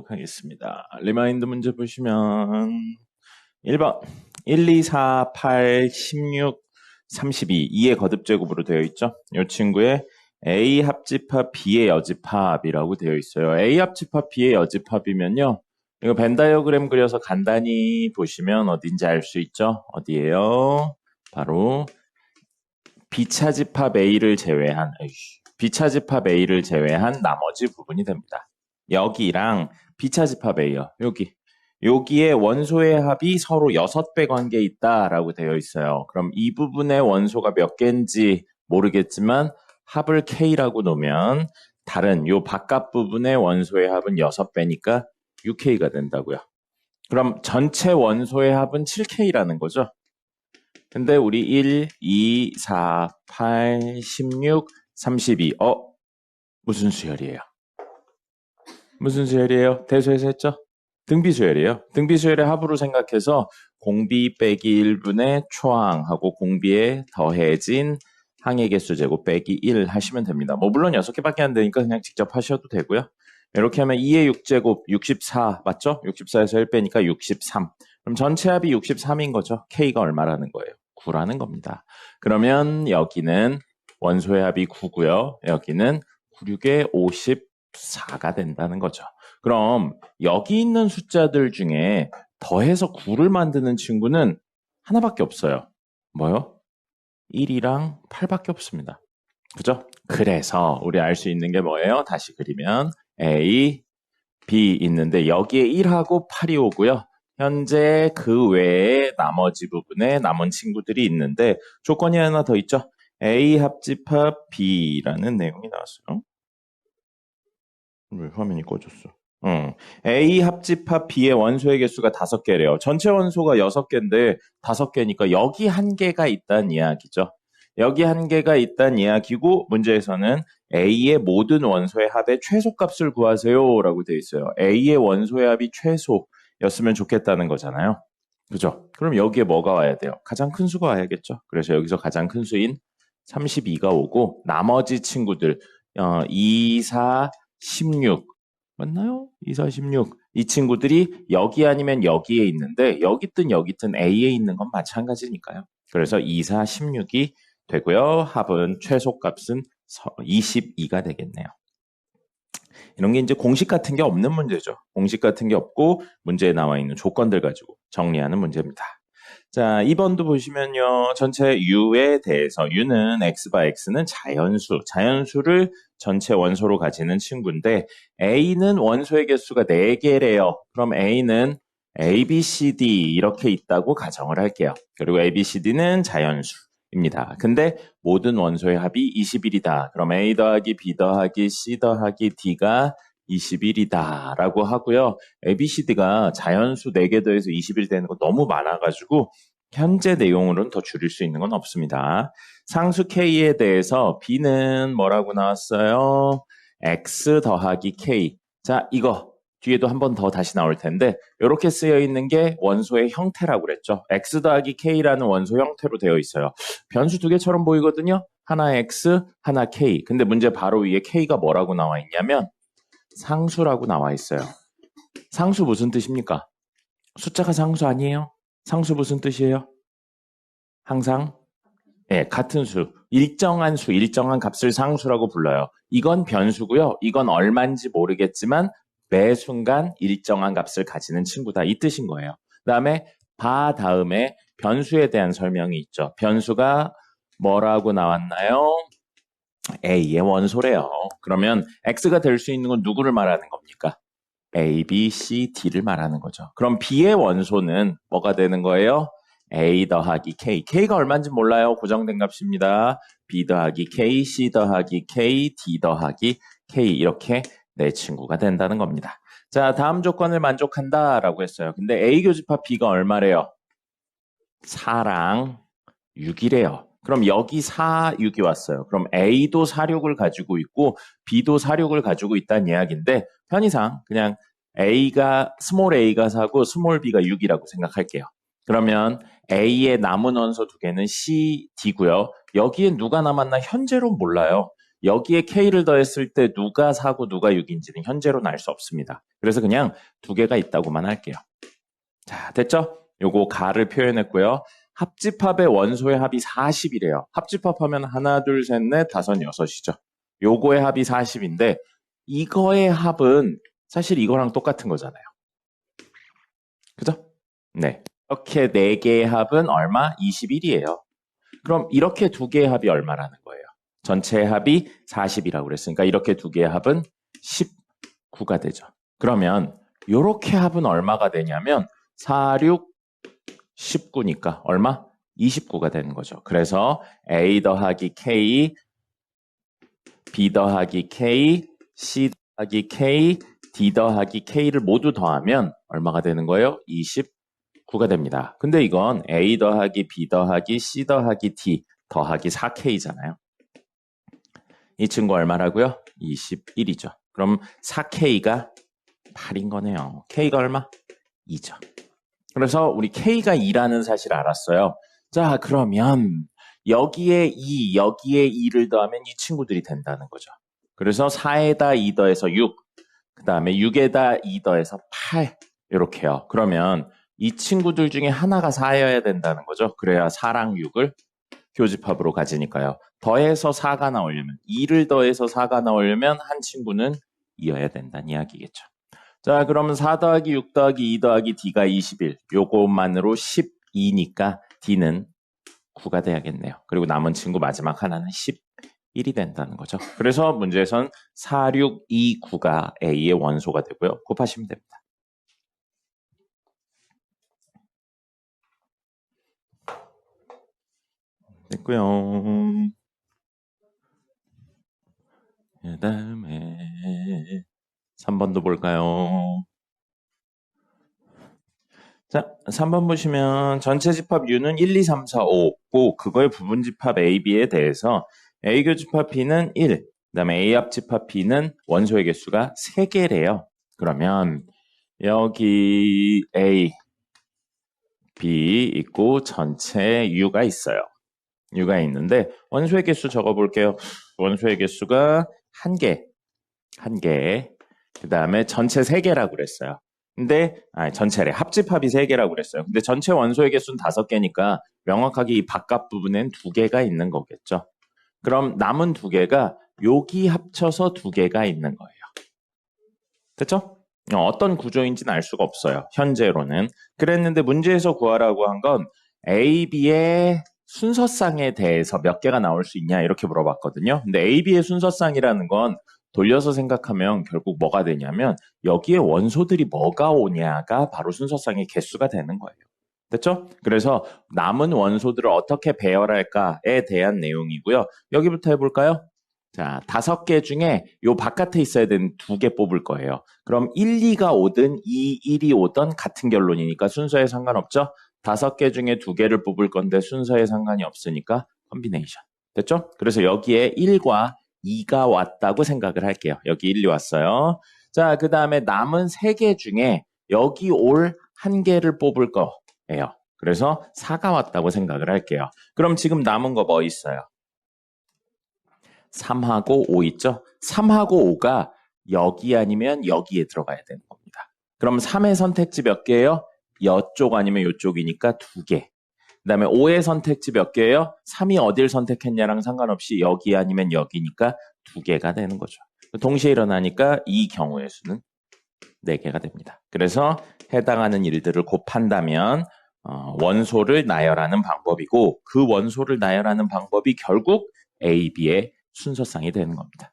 보도록 하겠습니다. 리마인드 문제 보시면 1번 1, 2, 4, 8, 16, 32 2의 거듭제곱으로 되어 있죠. 이 친구의 A 합집합 B의 여집합이라고 되어 있어요. A 합집합 B의 여집합이면요. 이거 벤 다이어그램 그려서 간단히 보시면 어딘지 알 수 있죠. 어디예요? 바로 B차집합 A를 제외한 B차집합 A를 제외한 나머지 부분이 됩니다. 여기랑 B차집합 A요. 여기에 원소의 합이 서로 6배 관계에 있다라고 되어 있어요. 그럼 이 부분의 원소가 몇 개인지 모르겠지만 합을 K라고 놓으면 다른 요 바깥 부분의 원소의 합은 6배니까 6K가 된다고요. 그럼 전체 원소의 합은 7K라는 거죠. 근데 우리 1, 2, 4, 8, 16, 32 무슨 수열이에요? 무슨 수열이에요? 대수에서 했죠? 등비수열이에요. 등비수열의 합으로 생각해서 공비 빼기 1분의 초항하고 공비에 더해진 항의 개수 제곱 빼기 1 하시면 됩니다. 물론 6개밖에 안 되니까 그냥 직접 하셔도 되고요. 이렇게 하면 2의 6제곱 64 맞죠? 64에서 1 빼니까 63. 그럼 전체 합이 63인 거죠. K가 얼마라는 거예요? 9라는 겁니다. 그러면 여기는 원소의 합이 9고요. 여기는 9, 6에 54가 된다는 거죠. 그럼 여기 있는 숫자들 중에 더해서 9를 만드는 친구는 하나밖에 없어요. 뭐요? 1이랑 8밖에 없습니다. 그죠? 그래서 우리 알 수 있는 게 뭐예요? 다시 그리면 A, B 있는데 여기에 1하고 8이 오고요. 현재 그 외에 나머지 부분에 남은 친구들이 있는데 조건이 하나 더 있죠. A 합집합 B라는 내용이 나왔어요. 왜 화면이 꺼졌어? A 합집합 B의 원소의 개수가 5개래요. 전체 원소가 6개인데 5개니까 여기 1개가 있다는 이야기죠. 여기 1개가 있다는 이야기고 문제에서는 A의 모든 원소의 합의 최소값을 구하세요 라고 되어 있어요. A의 원소의 합이 최소였으면 좋겠다는 거잖아요. 그죠? 그럼 여기에 뭐가 와야 돼요? 가장 큰 수가 와야겠죠. 그래서 여기서 가장 큰 수인 32가 오고 나머지 친구들 2, 4, 16 맞나요? 2, 4, 16 이 친구들이 여기 아니면 여기에 있는데 여기 있든 A에 있는 건 마찬가지니까요. 그래서 2, 4, 16이 되고요. 합은 최소값은 22가 되겠네요. 이런 게 이제 공식 같은 게 없는 문제죠. 공식 같은 게 없고 문제에 나와 있는 조건들 가지고 정리하는 문제입니다. 자, 2번도 보시면요. 전체 U에 대해서 U는 X바 X는 자연수를 전체 원소로 가지는 친구인데 A는 원소의 개수가 4개래요. 그럼 A는 A, B, C, D 이렇게 있다고 가정을 할게요. 그리고 A, B, C, D는 자연수입니다. 근데 모든 원소의 합이 21이다. 그럼 A 더하기 B 더하기 C 더하기 D가 21이다 라고 하고요. ABCD가 자연수 4개 더해서 21 되는 거 너무 많아가지고 현재 내용으로는 더 줄일 수 있는 건 없습니다. 상수 K에 대해서 B는 뭐라고 나왔어요? X 더하기 K. 자, 이거 뒤에도 한 번 더 다시 나올 텐데 이렇게 쓰여 있는 게 원소의 형태라고 그랬죠. X 더하기 K라는 원소 형태로 되어 있어요. 변수 2개처럼 보이거든요. 하나 X, 하나 K. 근데 문제 바로 위에 K가 뭐라고 나와 있냐면 상수라고 나와 있어요. 상수 무슨 뜻입니까? 숫자가 상수 아니에요? 상수 무슨 뜻이에요? 항상 같은 수, 일정한 값을 상수라고 불러요. 이건 변수고요. 이건 얼마인지 모르겠지만 매 순간 일정한 값을 가지는 친구다. 이 뜻인 거예요. 그 다음에 다음에 변수에 대한 설명이 있죠. 변수가 뭐라고 나왔나요? A의 원소래요. 그러면 X가 될 수 있는 건 누구를 말하는 겁니까? A, B, C, D를 말하는 거죠. 그럼 B의 원소는 뭐가 되는 거예요? A 더하기 K. K가 얼마인지 몰라요. 고정된 값입니다. B 더하기 K, C 더하기 K, D 더하기 K 이렇게 네 친구가 된다는 겁니다. 자, 다음 조건을 만족한다라고 했어요. 근데 A 교집합 B가 얼마래요? 4랑 6이래요. 그럼 여기 4, 6이 왔어요. 그럼 A도 4, 6을 가지고 있고 B도 4, 6을 가지고 있다는 이야기인데 편의상 그냥 스몰 A가 4고 스몰 B가 6이라고 생각할게요. 그러면 A의 남은 원소 2개는 C, D고요. 여기에 누가 남았나 현재로 몰라요. 여기에 K를 더했을 때 누가 4고 누가 6인지는 현재로는 알 수 없습니다. 그래서 그냥 두 개가 있다고만 할게요. 자, 됐죠? 요거 가를 표현했고요. 합집합의 원소의 합이 40이래요. 합집합하면 하나, 둘, 셋, 넷, 다섯, 여섯이죠. 요거의 합이 40인데 이거의 합은 사실 이거랑 똑같은 거잖아요. 그죠? 네. 이렇게 네 개의 합은 얼마? 21이에요. 그럼 이렇게 두 개의 합이 얼마라는 거예요? 전체의 합이 40이라고 그랬으니까 이렇게 두 개의 합은 19가 되죠. 그러면 이렇게 합은 얼마가 되냐면 4, 6, 19니까 얼마? 29가 되는 거죠. 그래서 A 더하기 K, B 더하기 K, C 더하기 K, D 더하기 K를 모두 더하면 얼마가 되는 거예요? 29가 됩니다. 근데 이건 A 더하기 B 더하기 C 더하기 D 더하기 4K잖아요. 이 친구 얼마라고요? 21이죠. 그럼 4K가 8인 거네요. K가 얼마? 2죠. 그래서 우리 K가 2라는 사실을 알았어요. 자, 그러면 여기에 2, 여기에 2를 더하면 이 친구들이 된다는 거죠. 그래서 4에다 2 더해서 6, 그 다음에 6에다 2 더해서 8 이렇게요. 그러면 이 친구들 중에 하나가 4여야 된다는 거죠. 그래야 4랑 6을 교집합으로 가지니까요. 더해서 4가 나오려면 2를 더해서 4가 나오려면 한 친구는 2여야 된다는 이야기겠죠. 자, 그러면 4 더하기 6 더하기 2 더하기 D가 21. 요것만으로 12니까 D는 9가 돼야겠네요. 그리고 남은 친구 마지막 하나는 11이 된다는 거죠. 그래서 문제에선 4, 6, 2, 9가 A의 원소가 되고요. 곱하시면 됩니다. 됐고요. 그 다음에 3번도 볼까요? 자, 3번 보시면 전체 집합 U는 1, 2, 3, 4, 5고 그거의 부분 집합 A, B에 대해서 A 교집합 B는 1, 그 다음에 A 합집합 B는 원소의 개수가 3개래요. 그러면 여기 A, B 있고 전체 U가 있어요. U가 있는데 원소의 개수 적어볼게요. 원소의 개수가 1개, 1개. 그 다음에 전체 3개라고 그랬어요. 근데 전체래. 합집합이 3개라고 그랬어요. 근데 전체 원소의 개수는 5개니까 명확하게 이 바깥 부분엔 2개가 있는 거겠죠. 그럼 남은 2개가 여기 합쳐서 2개가 있는 거예요. 됐죠? 어떤 구조인지는 알 수가 없어요. 현재로는. 그랬는데 문제에서 구하라고 한 건 A, B의 순서상에 대해서 몇 개가 나올 수 있냐 이렇게 물어봤거든요. 근데 A, B의 순서상이라는 건 돌려서 생각하면 결국 뭐가 되냐면 여기에 원소들이 뭐가 오냐가 바로 순서상의 개수가 되는 거예요. 됐죠? 그래서 남은 원소들을 어떻게 배열할까에 대한 내용이고요. 여기부터 해볼까요? 자, 5개 중에 요 바깥에 있어야 되는 2개 뽑을 거예요. 그럼 1, 2가 오든 2, 1이 오든 같은 결론이니까 순서에 상관없죠? 5개 중에 2개를 뽑을 건데 순서에 상관이 없으니까 컨비네이션. 됐죠? 그래서 여기에 1과 2가 왔다고 생각을 할게요. 여기 1이 왔어요. 자, 그 다음에 남은 3개 중에 여기 올 1개를 뽑을 거예요. 그래서 4가 왔다고 생각을 할게요. 그럼 지금 남은 거 뭐 있어요? 3하고 5 있죠? 3하고 5가 여기 아니면 여기에 들어가야 되는 겁니다. 그럼 3의 선택지 몇 개예요? 이쪽 아니면 이쪽이니까 2개. 그 다음에 5의 선택지 몇 개예요? 3이 어딜 선택했냐랑 상관없이 여기 아니면 여기니까 2개가 되는 거죠. 동시에 일어나니까 이 경우의 수는 4개가 됩니다. 그래서 해당하는 일들을 곱한다면 원소를 나열하는 방법이고 그 원소를 나열하는 방법이 결국 A, B의 순서상이 되는 겁니다.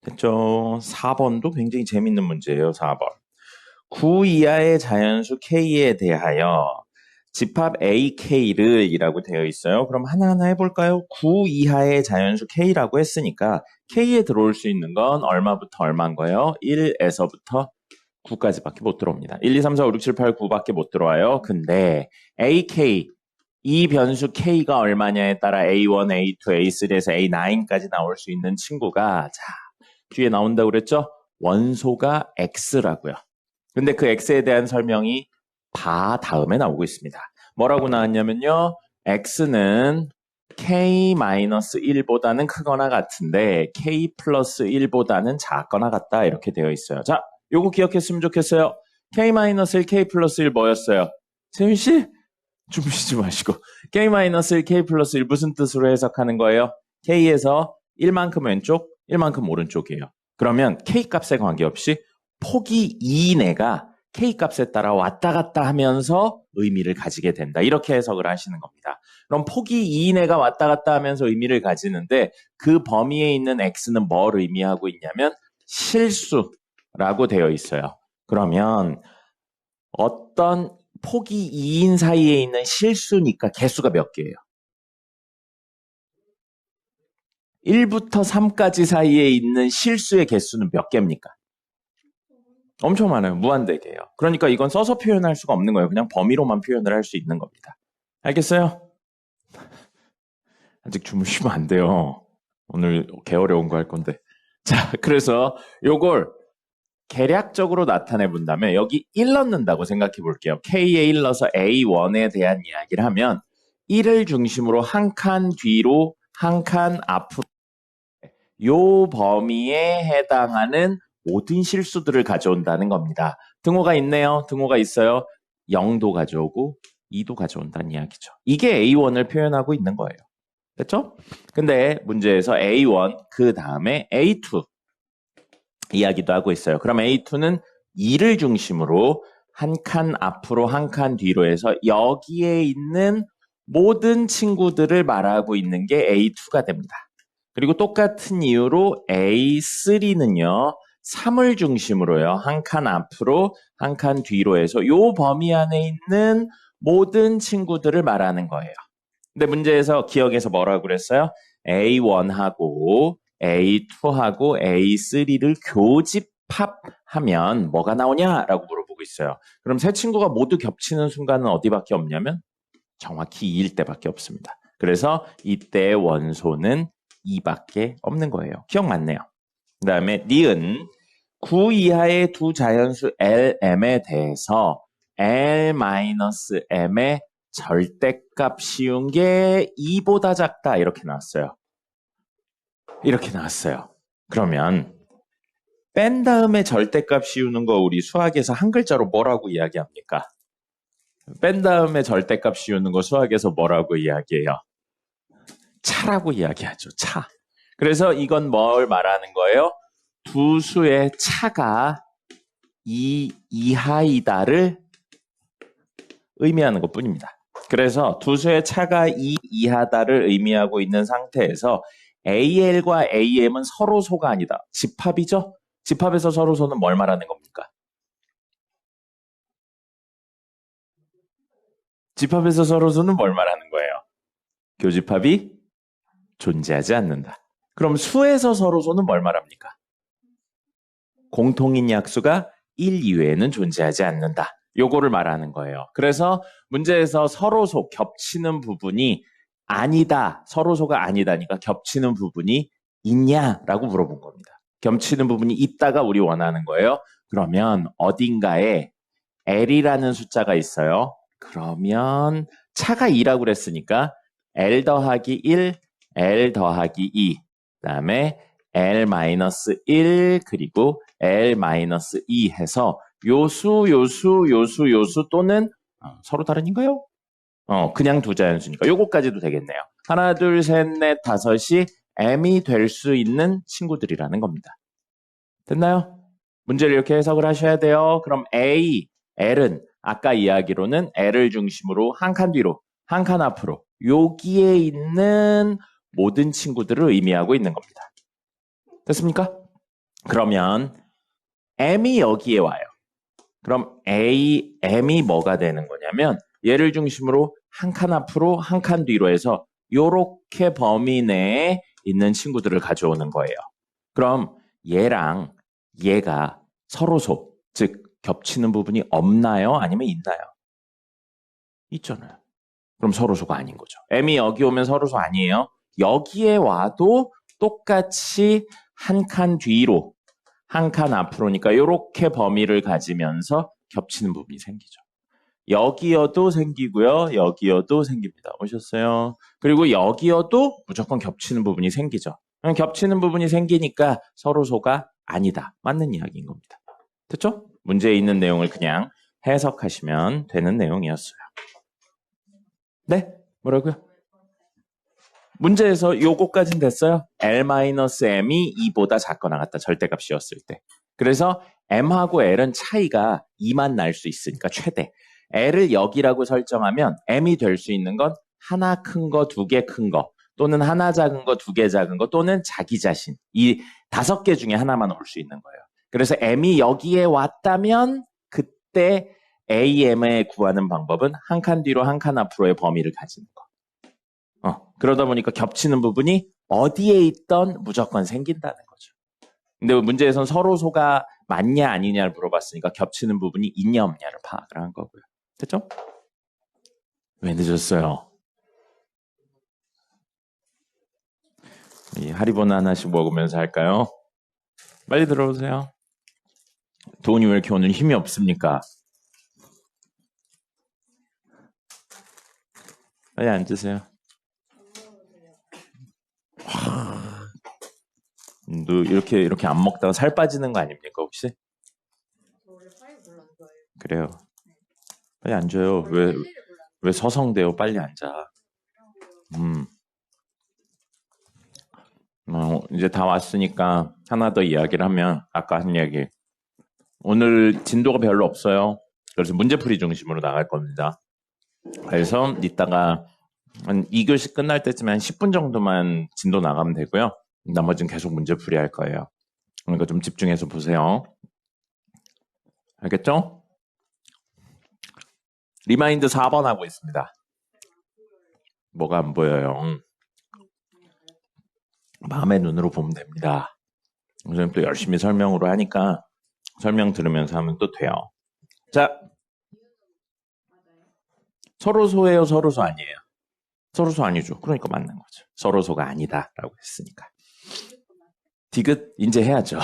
됐죠? 4번도 굉장히 재밌는 문제예요. 4번. 9 이하의 자연수 K에 대하여 집합 AK를 이라고 되어 있어요. 그럼 하나하나 해볼까요? 9 이하의 자연수 K라고 했으니까 K에 들어올 수 있는 건 얼마부터 얼마인 거예요? 1에서부터 9까지밖에 못 들어옵니다. 1, 2, 3, 4, 5, 6, 7, 8, 9밖에 못 들어와요. 근데 AK, 이 변수 K가 얼마냐에 따라 A1, A2, A3에서 A9까지 나올 수 있는 친구가 자, 뒤에 나온다고 그랬죠? 원소가 X라고요. 근데 그 X에 대한 설명이 바 다음에 나오고 있습니다. 뭐라고 나왔냐면요. X는 K-1보다는 크거나 같은데 K 플러스 1보다는 작거나 같다 이렇게 되어 있어요. 자, 요거 기억했으면 좋겠어요. K-1, K 플러스 1 뭐였어요? 세윤씨? 주무시지 마시고 K-1, K 플러스 1 무슨 뜻으로 해석하는 거예요? K에서 1만큼 왼쪽, 1만큼 오른쪽이에요. 그러면 K 값에 관계없이 폭이 2인 애가 K 값에 따라 왔다 갔다 하면서 의미를 가지게 된다. 이렇게 해석을 하시는 겁니다. 그럼 폭이 2인 애가 왔다 갔다 하면서 의미를 가지는데 그 범위에 있는 X는 뭘 의미하고 있냐면 실수라고 되어 있어요. 그러면 어떤 폭이 2인 사이에 있는 실수니까 개수가 몇 개예요? 1부터 3까지 사이에 있는 실수의 개수는 몇 개입니까? 엄청 많아요. 무한대개예요. 그러니까 이건 써서 표현할 수가 없는 거예요. 그냥 범위로만 표현을 할 수 있는 겁니다. 알겠어요? 아직 주무시면 안 돼요. 오늘 개 어려운 거 할 건데. 자, 그래서 요걸 계략적으로 나타내 본다면 여기 1 넣는다고 생각해 볼게요. K에 1 넣어서 A1에 대한 이야기를 하면 1을 중심으로 한 칸 뒤로 한 칸 앞으로 요 범위에 해당하는 모든 실수들을 가져온다는 겁니다. 등호가 있네요. 등호가 있어요. 0도 가져오고 2도 가져온다는 이야기죠. 이게 A1을 표현하고 있는 거예요. 됐죠? 근데 문제에서 A1 그 다음에 A2 이야기도 하고 있어요. 그럼 A2는 2를 중심으로 한 칸 앞으로 한 칸 뒤로 해서 여기에 있는 모든 친구들을 말하고 있는 게 A2가 됩니다. 그리고 똑같은 이유로 A3는요. 3을 중심으로요. 한 칸 앞으로 한 칸 뒤로 해서 요 범위 안에 있는 모든 친구들을 말하는 거예요. 근데 문제에서 기억에서 뭐라고 그랬어요? A1하고 A2하고 A3를 교집합하면 뭐가 나오냐라고 물어보고 있어요. 그럼 세 친구가 모두 겹치는 순간은 어디밖에 없냐면 정확히 2일 때밖에 없습니다. 그래서 이때의 원소는 2밖에 없는 거예요. 기억 맞네요. 그 다음에 니은 9 이하의 두 자연수 LM에 대해서 L-M의 절대값 씌운 게 2보다 작다 이렇게 나왔어요. 이렇게 나왔어요. 그러면 뺀 다음에 절대값 씌우는 거 우리 수학에서 한 글자로 뭐라고 이야기합니까? 뺀 다음에 절대값 씌우는 거 수학에서 뭐라고 이야기해요? 차라고 이야기하죠. 차. 그래서 이건 뭘 말하는 거예요? 두 수의 차가 2 이하이다를 의미하는 것뿐입니다. 그래서 두 수의 차가 2 이하다를 의미하고 있는 상태에서 AL과 AM은 서로소가 아니다. 집합이죠? 집합에서 서로소는 뭘 말하는 겁니까? 집합에서 서로소는 뭘 말하는 거예요? 교집합이 존재하지 않는다. 그럼 수에서 서로소는 뭘 말합니까? 공통인 약수가 1 이외에는 존재하지 않는다. 요거를 말하는 거예요. 그래서 문제에서 서로소 겹치는 부분이 아니다. 서로소가 아니다니까 겹치는 부분이 있냐라고 물어본 겁니다. 겹치는 부분이 있다가 우리 원하는 거예요. 그러면 어딘가에 L이라는 숫자가 있어요. 그러면 차가 2라고 그랬으니까 L 더하기 1, L 더하기 2, 그 다음에 L-1 그리고 L-2 해서 요수, 요수, 요수, 요수 또는 서로 다른인가요? 그냥 두 자연수니까 요거까지도 되겠네요. 하나, 둘, 셋, 넷, 다섯이 M이 될 수 있는 친구들이라는 겁니다. 됐나요? 문제를 이렇게 해석을 하셔야 돼요. 그럼 A, L은 아까 이야기로는 L을 중심으로 한 칸 뒤로, 한 칸 앞으로 여기에 있는 모든 친구들을 의미하고 있는 겁니다. 됐습니까? 그러면 M이 여기에 와요. 그럼 M이 뭐가 되는 거냐면 얘를 중심으로 한 칸 앞으로 한 칸 뒤로 해서 요렇게 범위 내에 있는 친구들을 가져오는 거예요. 그럼 얘랑 얘가 서로소, 즉 겹치는 부분이 없나요? 아니면 있나요? 있잖아요. 그럼 서로소가 아닌 거죠. M이 여기 오면 서로소 아니에요. 여기에 와도 똑같이 한 칸 뒤로, 한 칸 앞으로니까 이렇게 범위를 가지면서 겹치는 부분이 생기죠. 여기여도 생기고요. 여기여도 생깁니다. 오셨어요? 그리고 여기여도 무조건 겹치는 부분이 생기죠. 겹치는 부분이 생기니까 서로소가 아니다. 맞는 이야기인 겁니다. 됐죠? 문제에 있는 내용을 그냥 해석하시면 되는 내용이었어요. 네? 뭐라고요? 문제에서 요거까진 됐어요. L-M이 2보다 작거나 같다. 절대값이었을 때. 그래서 M하고 L은 차이가 2만 날 수 있으니까 최대. L을 여기라고 설정하면 M이 될 수 있는 건 하나 큰 거, 두 개 큰 거, 또는 하나 작은 거, 두 개 작은 거, 또는 자기 자신. 이 5개 중에 하나만 올 수 있는 거예요. 그래서 M이 여기에 왔다면 그때 AM에 구하는 방법은 한 칸 뒤로 한 칸 앞으로의 범위를 가지는 거. 그러다 보니까 겹치는 부분이 어디에 있던 무조건 생긴다는 거죠. 근데 문제에선 서로소가 맞냐 아니냐를 물어봤으니까 겹치는 부분이 있냐 없냐를 파악을 한 거고요. 됐죠? 왜 늦었어요? 이 하리보나 하나씩 먹으면서 할까요? 빨리 들어오세요. 돈이 왜 이렇게 오늘 힘이 없습니까? 빨리 앉으세요. 너 이렇게 안 먹다가 살 빠지는 거 아닙니까 혹시? 원래 파이 별로 안 좋아해요. 그래요. 빨리 앉아요. 왜 서성대요? 빨리 앉아. 이제 다 왔으니까 하나 더 이야기를 하면 아까 한 이야기. 오늘 진도가 별로 없어요. 그래서 문제풀이 중심으로 나갈 겁니다. 그래서 이따가 한 2교시 끝날 때쯤에 한 10분 정도만 진도 나가면 되고요. 나머지는 계속 문제풀이 할 거예요. 그러니까 좀 집중해서 보세요. 알겠죠? 리마인드 4번 하고 있습니다. 뭐가 안 보여요? 마음의 눈으로 보면 됩니다. 선생님 또 열심히 설명으로 하니까 설명 들으면서 하면 또 돼요. 자, 서로소예요? 서로소 아니에요? 서로소 아니죠. 그러니까 맞는 거죠. 서로소가 아니다라고 했으니까. 디귿 이제 해야죠.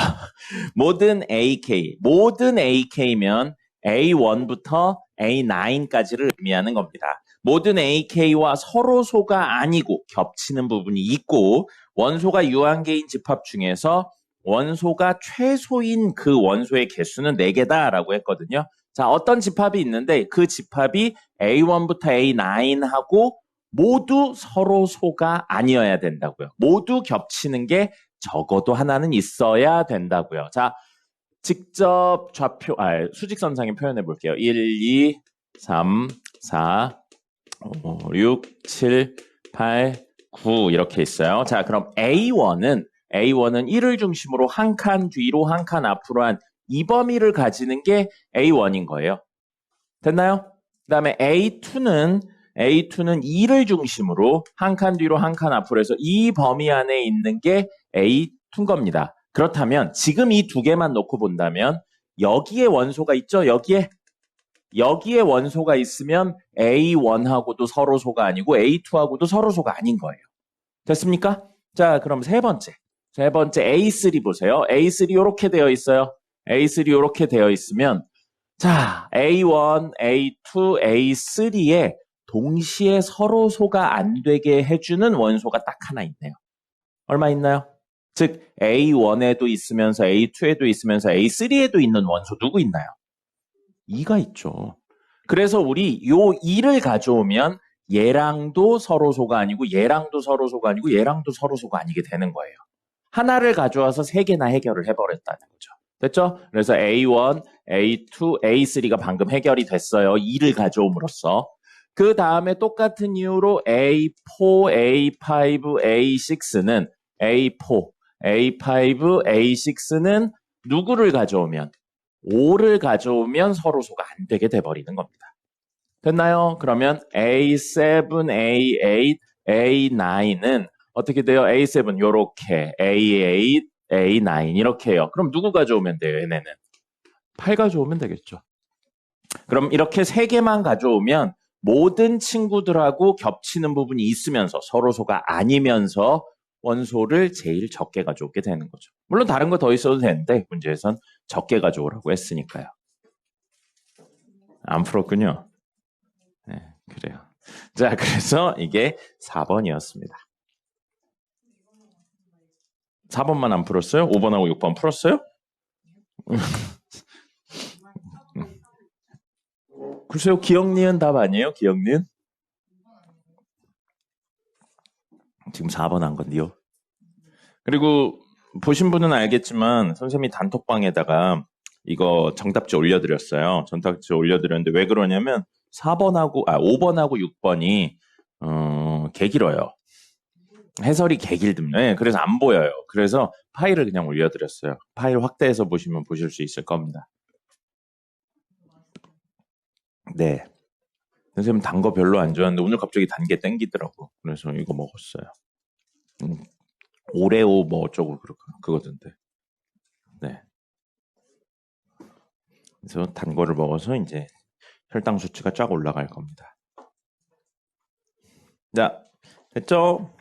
모든 AK면 A1부터 A9까지를 의미하는 겁니다. 모든 AK와 서로소가 아니고 겹치는 부분이 있고 원소가 유한계인 집합 중에서 원소가 최소인 그 원소의 개수는 4개다라고 했거든요. 자, 어떤 집합이 있는데 그 집합이 A1부터 A9하고 모두 서로소가 아니어야 된다고요. 모두 겹치는 게 적어도 하나는 있어야 된다고요. 자, 직접 수직선상에 표현해 볼게요. 1, 2, 3, 4, 5, 6, 7, 8, 9 이렇게 있어요. 자, 그럼 A1은 1을 중심으로 한 칸 뒤로 한 칸 앞으로 한 이 범위를 가지는 게 A1인 거예요. 됐나요? 그 다음에 A2는 2를 중심으로 한 칸 뒤로 한 칸 앞으로 해서 이 범위 안에 있는 게 A2인 겁니다. 그렇다면 지금 이 두 개만 놓고 본다면 여기에 원소가 있죠? 여기에 원소가 있으면 A1하고도 서로소가 아니고 A2하고도 서로소가 아닌 거예요. 됐습니까? 자, 그럼 세 번째 A3 보세요. A3 이렇게 되어 있어요. A3 이렇게 되어 있으면 자, A1, A2, A3에 동시에 서로소가 안 되게 해주는 원소가 딱 하나 있네요. 얼마 있나요? 즉 A1에도 있으면서 A2에도 있으면서 A3에도 있는 원소 누구 있나요? 2가 있죠. 그래서 우리 요 2를 가져오면 얘랑도 서로소가 아니고 얘랑도 서로소가 아니고 얘랑도 서로소가 아니게 되는 거예요. 하나를 가져와서 3개나 해결을 해버렸다는 거죠. 됐죠? 그래서 A1, A2, A3가 방금 해결이 됐어요. 2를 가져옴으로써. 그 다음에 똑같은 이유로 A4, A5, A6는 A4, A5, A6는 누구를 가져오면 5를 가져오면 서로소가 안 되게 돼버리는 겁니다. 됐나요? 그러면 A7, A8, A9은 어떻게 돼요? A7 요렇게, A8, A9 이렇게 해요. 그럼 누구 가져오면 돼요? 얘네는 8 가져오면 되겠죠. 그럼 이렇게 3개만 가져오면 모든 친구들하고 겹치는 부분이 있으면서 서로소가 아니면서 원소를 제일 적게 가져오게 되는 거죠. 물론 다른 거 더 있어도 되는데 문제에선 적게 가져오라고 했으니까요. 안 풀었군요. 네, 그래요. 자, 그래서 이게 4번이었습니다. 4번만 안 풀었어요? 5번하고 6번 풀었어요? 글쎄요, 기억니은 답 아니에요? 기억니은? 지금 4번 한 건데요. 그리고 보신 분은 알겠지만 선생님이 단톡방에다가 이거 정답지 올려드렸어요. 정답지 올려드렸는데 왜 그러냐면 5번하고 6번이 개 길어요. 해설이 개 길듭니다. 네, 그래서 안 보여요. 그래서 파일을 그냥 올려드렸어요. 파일 확대해서 보시면 보실 수 있을 겁니다. 네. 선생님 단 거 별로 안 좋아하는데 오늘 갑자기 단 게 땡기더라고. 그래서 이거 먹었어요. 오레오 뭐 어쩌고 그거던데. 네. 그래서 단 거를 먹어서 이제 혈당 수치가 쫙 올라갈 겁니다. 자, 됐죠?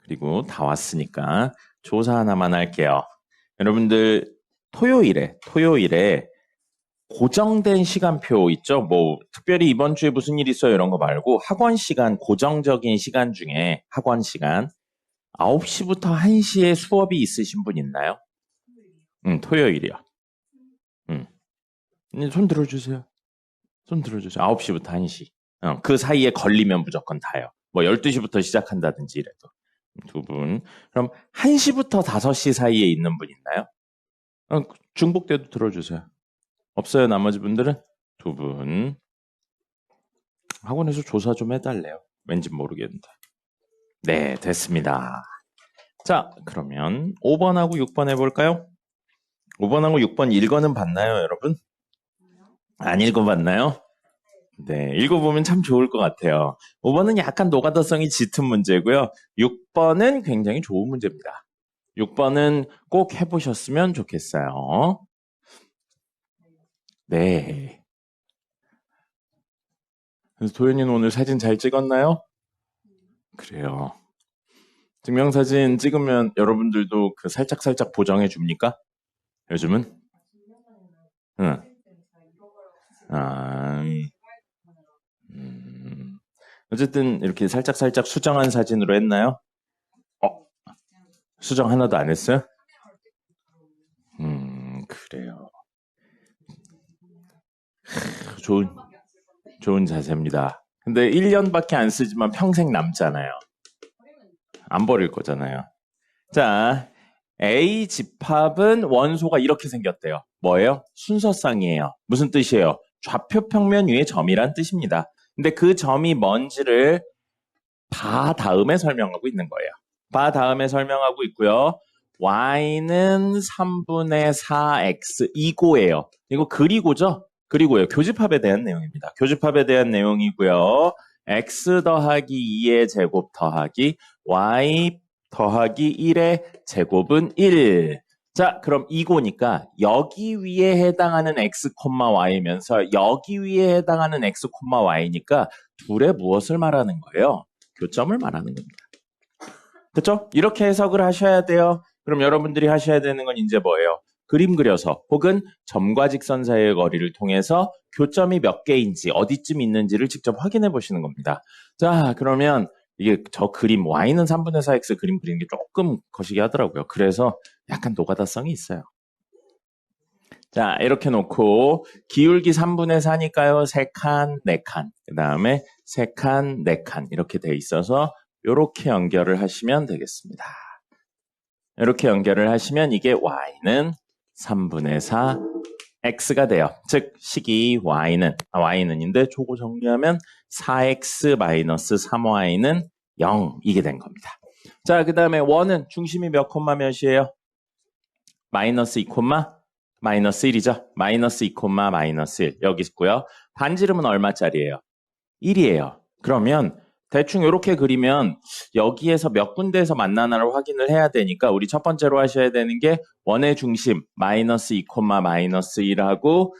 그리고 다 왔으니까 조사 하나만 할게요. 여러분들 토요일에 고정된 시간표 있죠? 뭐 특별히 이번 주에 무슨 일 있어요 이런 거 말고 학원 시간, 고정적인 시간 중에 학원 시간 9시부터 1시에 수업이 있으신 분 있나요? 토요일이요. 손 들어주세요. 손 들어주세요. 9시부터 1시. 그 사이에 걸리면 무조건 다요. 뭐 12시부터 시작한다든지 이래도. 두 분. 그럼 1시부터 5시 사이에 있는 분 있나요? 중복돼도 들어주세요. 없어요, 나머지 분들은? 두 분. 학원에서 조사 좀 해달래요. 왠지 모르겠는데. 네, 됐습니다. 자, 그러면 5번하고 6번 해볼까요? 5번하고 6번 읽어는 봤나요, 여러분? 안 읽어봤나요? 네, 읽어보면 참 좋을 것 같아요. 5번은 약간 노가다성이 짙은 문제고요. 6번은 굉장히 좋은 문제입니다. 6번은 꼭 해보셨으면 좋겠어요. 네. 그래서 도현이는 오늘 사진 잘 찍었나요? 그래요. 증명사진 찍으면 여러분들도 그 살짝살짝 보정해 줍니까? 요즘은? 응. 어쨌든 이렇게 살짝살짝 수정한 사진으로 했나요? 수정 하나도 안 했어요? 그래요. 좋은 자세입니다. 근데 1년밖에 안 쓰지만 평생 남잖아요. 안 버릴 거잖아요. 자, A 집합은 원소가 이렇게 생겼대요. 뭐예요? 순서쌍이에요. 무슨 뜻이에요? 좌표 평면 위에 점이란 뜻입니다. 근데 그 점이 뭔지를 바 다음에 설명하고 있는 거예요. 바 다음에 설명하고 있고요. y는 3분의 4x 이고예요. 이거 그리고죠? 그리고요. 교집합에 대한 내용입니다. 교집합에 대한 내용이고요. x 더하기 2의 제곱 더하기 y 더하기 1의 제곱은 1. 자, 그럼 이고니까 여기 위에 해당하는 x, y면서 여기 위에 해당하는 x, y니까 둘의 무엇을 말하는 거예요? 교점을 말하는 겁니다. 됐죠? 이렇게 해석을 하셔야 돼요. 그럼 여러분들이 하셔야 되는 건 이제 뭐예요? 그림 그려서 혹은 점과 직선 사이의 거리를 통해서 교점이 몇 개인지 어디쯤 있는지를 직접 확인해 보시는 겁니다. 자, 그러면 이게 저 그림 y는 3분의 4x 그림 그리는 게 조금 거시기 하더라고요. 그래서 약간 노가다성이 있어요. 자, 이렇게 놓고 기울기 3분의 4니까요. 3칸, 4칸. 그 다음에 3칸, 4칸 이렇게 돼 있어서 이렇게 연결을 하시면 되겠습니다. 이렇게 연결을 하시면 이게 y는 3분의 4 x가 돼요. 즉 식이 y는인데 조고 정리하면 4x 마이너스 3y는 0 이게 된 겁니다. 자, 그 다음에 원은 중심이 몇 콤마 몇이에요? 마이너스 2 콤마 마이너스 1이죠. 마이너스 2 콤마 마이너스 1 여기 있고요. 반지름은 얼마짜리예요? 1이에요. 그러면 대충 이렇게 그리면 여기에서 몇 군데에서 만나나를 확인을 해야 되니까 우리 첫 번째로 하셔야 되는 게 원의 중심 마이너스 2 콤마 마이너스 1하고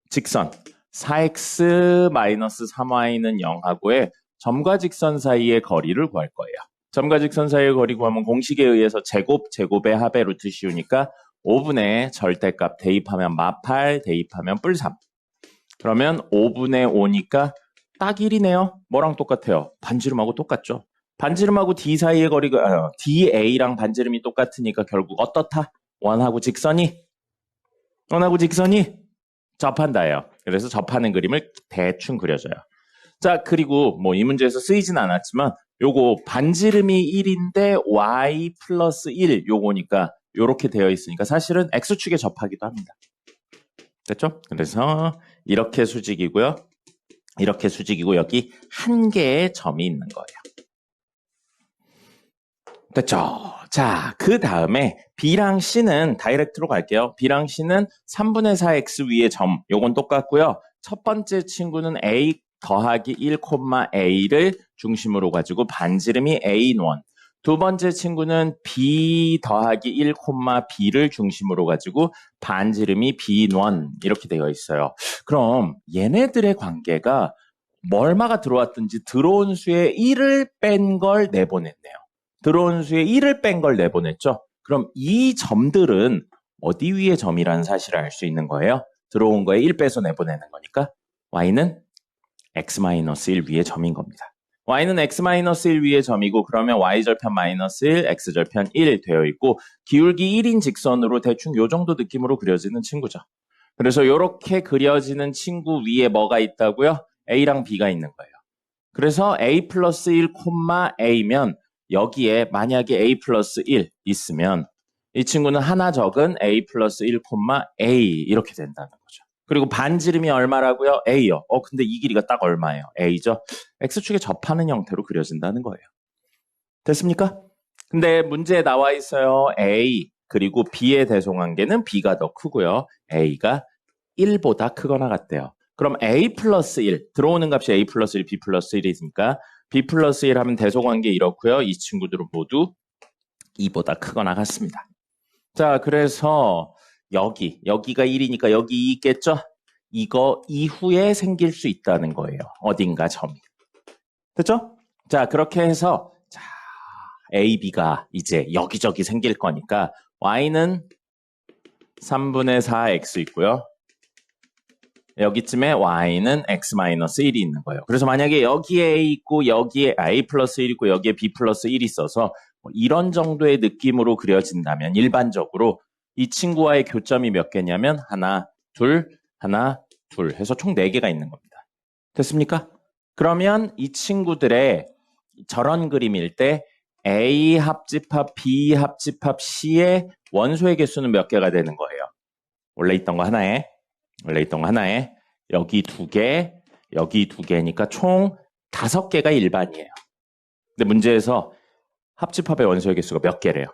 직선 4x 마이너스 3y는 0하고의 점과 직선 사이의 거리를 구할 거예요. 점과 직선 사이의 거리 구하면 공식에 의해서 제곱의 합의 루트 씌우니까 5분의 절대값 대입하면 마팔, 대입하면 뿔3. 그러면 5분의 5니까 딱 1이네요. 뭐랑 똑같아요? 반지름하고 똑같죠. 반지름하고 D 사이의 거리가 DA랑 반지름이 똑같으니까 결국 어떻다? 원하고 직선이 접한다예요. 그래서 접하는 그림을 대충 그려줘요. 자, 그리고 뭐 이 문제에서 쓰이진 않았지만 요거 반지름이 1인데 y 플러스 1 요거니까 요렇게 되어 있으니까 사실은 x축에 접하기도 합니다. 됐죠? 그래서 이렇게 수직이고요. 이렇게 수직이고 여기 한 개의 점이 있는 거예요. 됐죠? 자, 그 다음에 B랑 C는 다이렉트로 갈게요. B랑 C는 3분의 4x 위의 점, 요건 똑같고요. 첫 번째 친구는 A 더하기 1, A를 중심으로 가지고 반지름이 A1. 두 번째 친구는 B 더하기 1, B를 중심으로 가지고 반지름이 B1 이렇게 되어 있어요. 그럼 얘네들의 관계가 얼마가 들어왔든지 들어온 수의 1을 뺀 걸 내보냈네요. 들어온 수의 1을 뺀 걸 내보냈죠. 그럼 이 점들은 어디 위의 점이라는 사실을 알 수 있는 거예요. 들어온 거에 1 빼서 내보내는 거니까 y는 x-1 위의 점인 겁니다. y는 x-1 위의 점이고 그러면 y절편 마이너스 1, x절편 1 되어 있고 기울기 1인 직선으로 대충 요 정도 느낌으로 그려지는 친구죠. 그래서 이렇게 그려지는 친구 위에 뭐가 있다고요? a랑 b가 있는 거예요. 그래서 a 플러스 1, a면 여기에 만약에 a 플러스 1 있으면 이 친구는 하나 적은 a 플러스 1, a 이렇게 된다는 거죠. 그리고 반지름이 얼마라고요? a요. 근데 이 길이가 딱 얼마예요? a죠. x축에 접하는 형태로 그려진다는 거예요. 됐습니까? 근데 문제에 나와 있어요. a 그리고 b의 대소관계는 b가 더 크고요. a가 1보다 크거나 같대요. 그럼 a 플러스 1, 들어오는 값이 a 플러스 1, b 플러스 1이니까 b 플러스 1 하면 대소관계 이렇고요. 이 친구들은 모두 2보다 크거나 같습니다. 자, 그래서 여기가 1이니까 여기 2 있겠죠? 이거 이후에 생길 수 있다는 거예요. 어딘가 점이. 됐죠? 자, 그렇게 해서 자, A, B가 이제 여기저기 생길 거니까 Y는 3분의 4X 있고요. 여기쯤에 Y는 X-1이 있는 거예요. 그래서 만약에 여기에 A 있고 여기에 A 플러스 1 있고 여기에 B 플러스 1이 있어서 이런 정도의 느낌으로 그려진다면 일반적으로 이 친구와의 교점이 몇 개냐면 하나, 둘 해서 총 4개가 있는 겁니다. 됐습니까? 그러면 이 친구들의 저런 그림일 때 A 합집합, B 합집합, C의 원소의 개수는 몇 개가 되는 거예요? 원래 있던 거 하나에 여기 2개, 여기 2개니까 총 5개가 일반이에요. 근데 문제에서 합집합의 원소의 개수가 몇 개래요?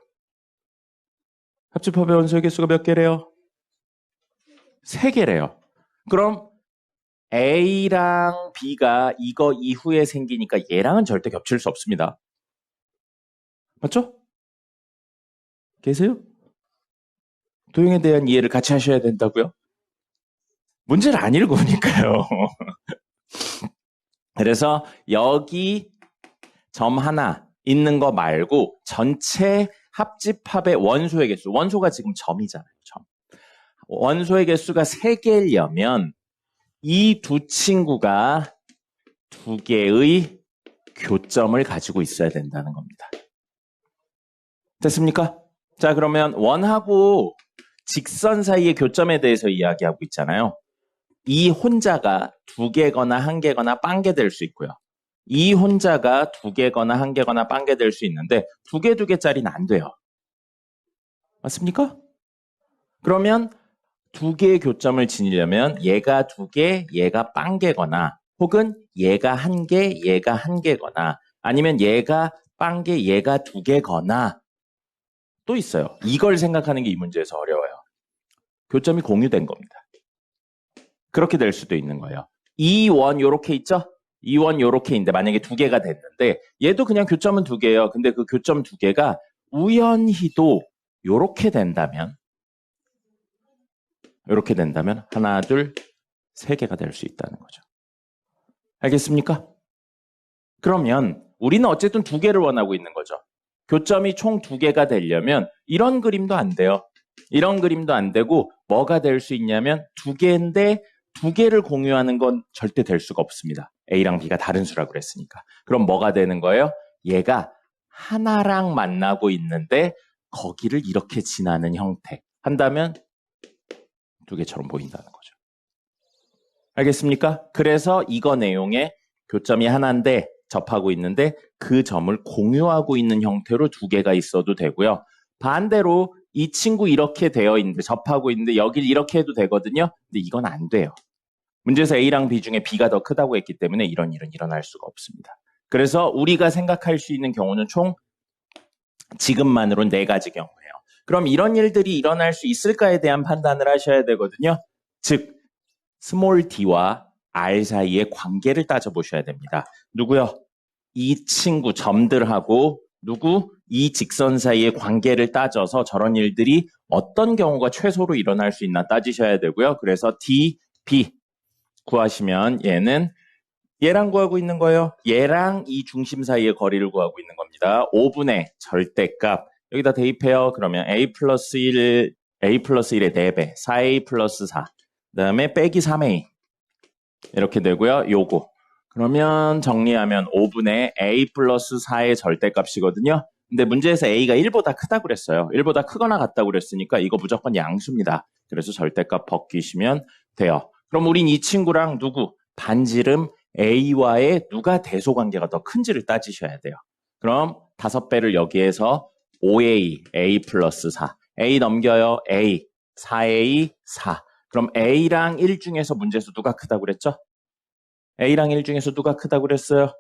합집합의 원소의 개수가 몇 개래요? 3개래요. 그럼 A랑 B가 이거 이후에 생기니까 얘랑은 절대 겹칠 수 없습니다. 맞죠? 계세요? 도형에 대한 이해를 같이 하셔야 된다고요? 문제를 안 읽으니까요. 그래서 여기 점 하나 있는 거 말고 전체 합집합의 원소의 개수, 원소가 지금 점이잖아요. 점. 원소의 개수가 3개려면 이 두 친구가 2개의 교점을 가지고 있어야 된다는 겁니다. 됐습니까? 자, 그러면 원하고 직선 사이의 교점에 대해서 이야기하고 있잖아요. 이 혼자가 2개거나 1개거나 빵개 될 수 있고요. 이 혼자가 2개거나 1개거나 빵개 될 수 있는데 2개짜리는 안 돼요. 맞습니까? 그러면 2개의 교점을 지니려면 얘가 2개, 얘가 빵개거나 혹은 얘가 1개, 얘가 1개거나 아니면 얘가 빵개, 얘가 2개거나 또 있어요. 이걸 생각하는 게 이 문제에서 어려워요. 교점이 공유된 겁니다. 그렇게 될 수도 있는 거예요. 이 원 요렇게 있죠? 이 원 요렇게 있는데 만약에 2개가 됐는데 얘도 그냥 교점은 2개예요. 근데 그 교점 2개가 우연히도 요렇게 된다면 하나, 둘, 3개가 될 수 있다는 거죠. 알겠습니까? 그러면 우리는 어쨌든 두 개를 원하고 있는 거죠. 교점이 총 두 개가 되려면 이런 그림도 안 돼요. 이런 그림도 안 되고 뭐가 될 수 있냐면 두 개인데 두 개를 공유하는 건 절대 될 수가 없습니다. A랑 B가 다른 수라고 그랬으니까. 그럼 뭐가 되는 거예요? 얘가 하나랑 만나고 있는데 거기를 이렇게 지나는 형태 한다면 두 개처럼 보인다는 거죠. 알겠습니까? 그래서 이거 내용에 교점이 하나인데 접하고 있는데 그 점을 공유하고 있는 형태로 두 개가 있어도 되고요. 반대로 이 친구 이렇게 되어 있는데 접하고 있는데 여길 이렇게 해도 되거든요. 근데 이건 안 돼요. 문제에서 A랑 B 중에 B가 더 크다고 했기 때문에 이런 일은 일어날 수가 없습니다. 그래서 우리가 생각할 수 있는 경우는 총 지금만으로 4가지 경우예요. 그럼 이런 일들이 일어날 수 있을까에 대한 판단을 하셔야 되거든요. 즉 스몰 d와 r 사이의 관계를 따져보셔야 됩니다. 누구요? 이 친구 점들하고 누구? 이 직선 사이의 관계를 따져서 저런 일들이 어떤 경우가 최소로 일어날 수 있나 따지셔야 되고요. 그래서 d, b 구하시면 얘는 얘랑 구하고 있는 거예요. 얘랑 이 중심 사이의 거리를 구하고 있는 겁니다. 5분의 절대값 여기다 대입해요. 그러면 a 플러스 1의 4배 4a 플러스 4 그 다음에 빼기 3a 이렇게 되고요. 요거 그러면 정리하면 5분의 a 플러스 4의 절대값이거든요. 근데 문제에서 a가 1보다 크다고 그랬어요. 1보다 크거나 같다고 그랬으니까 이거 무조건 양수입니다. 그래서 절대값 벗기시면 돼요. 그럼 우린 이 친구랑 누구? 반지름 a와의 누가 대소관계가 더 큰지를 따지셔야 돼요. 그럼 5배를 여기에서 5a, a 플러스 4. a 넘겨요. a, 4a, 4. 그럼 A랑 1 중에서 문제에서 누가 크다고 그랬죠? A랑 1 중에서 누가 크다고 그랬어요?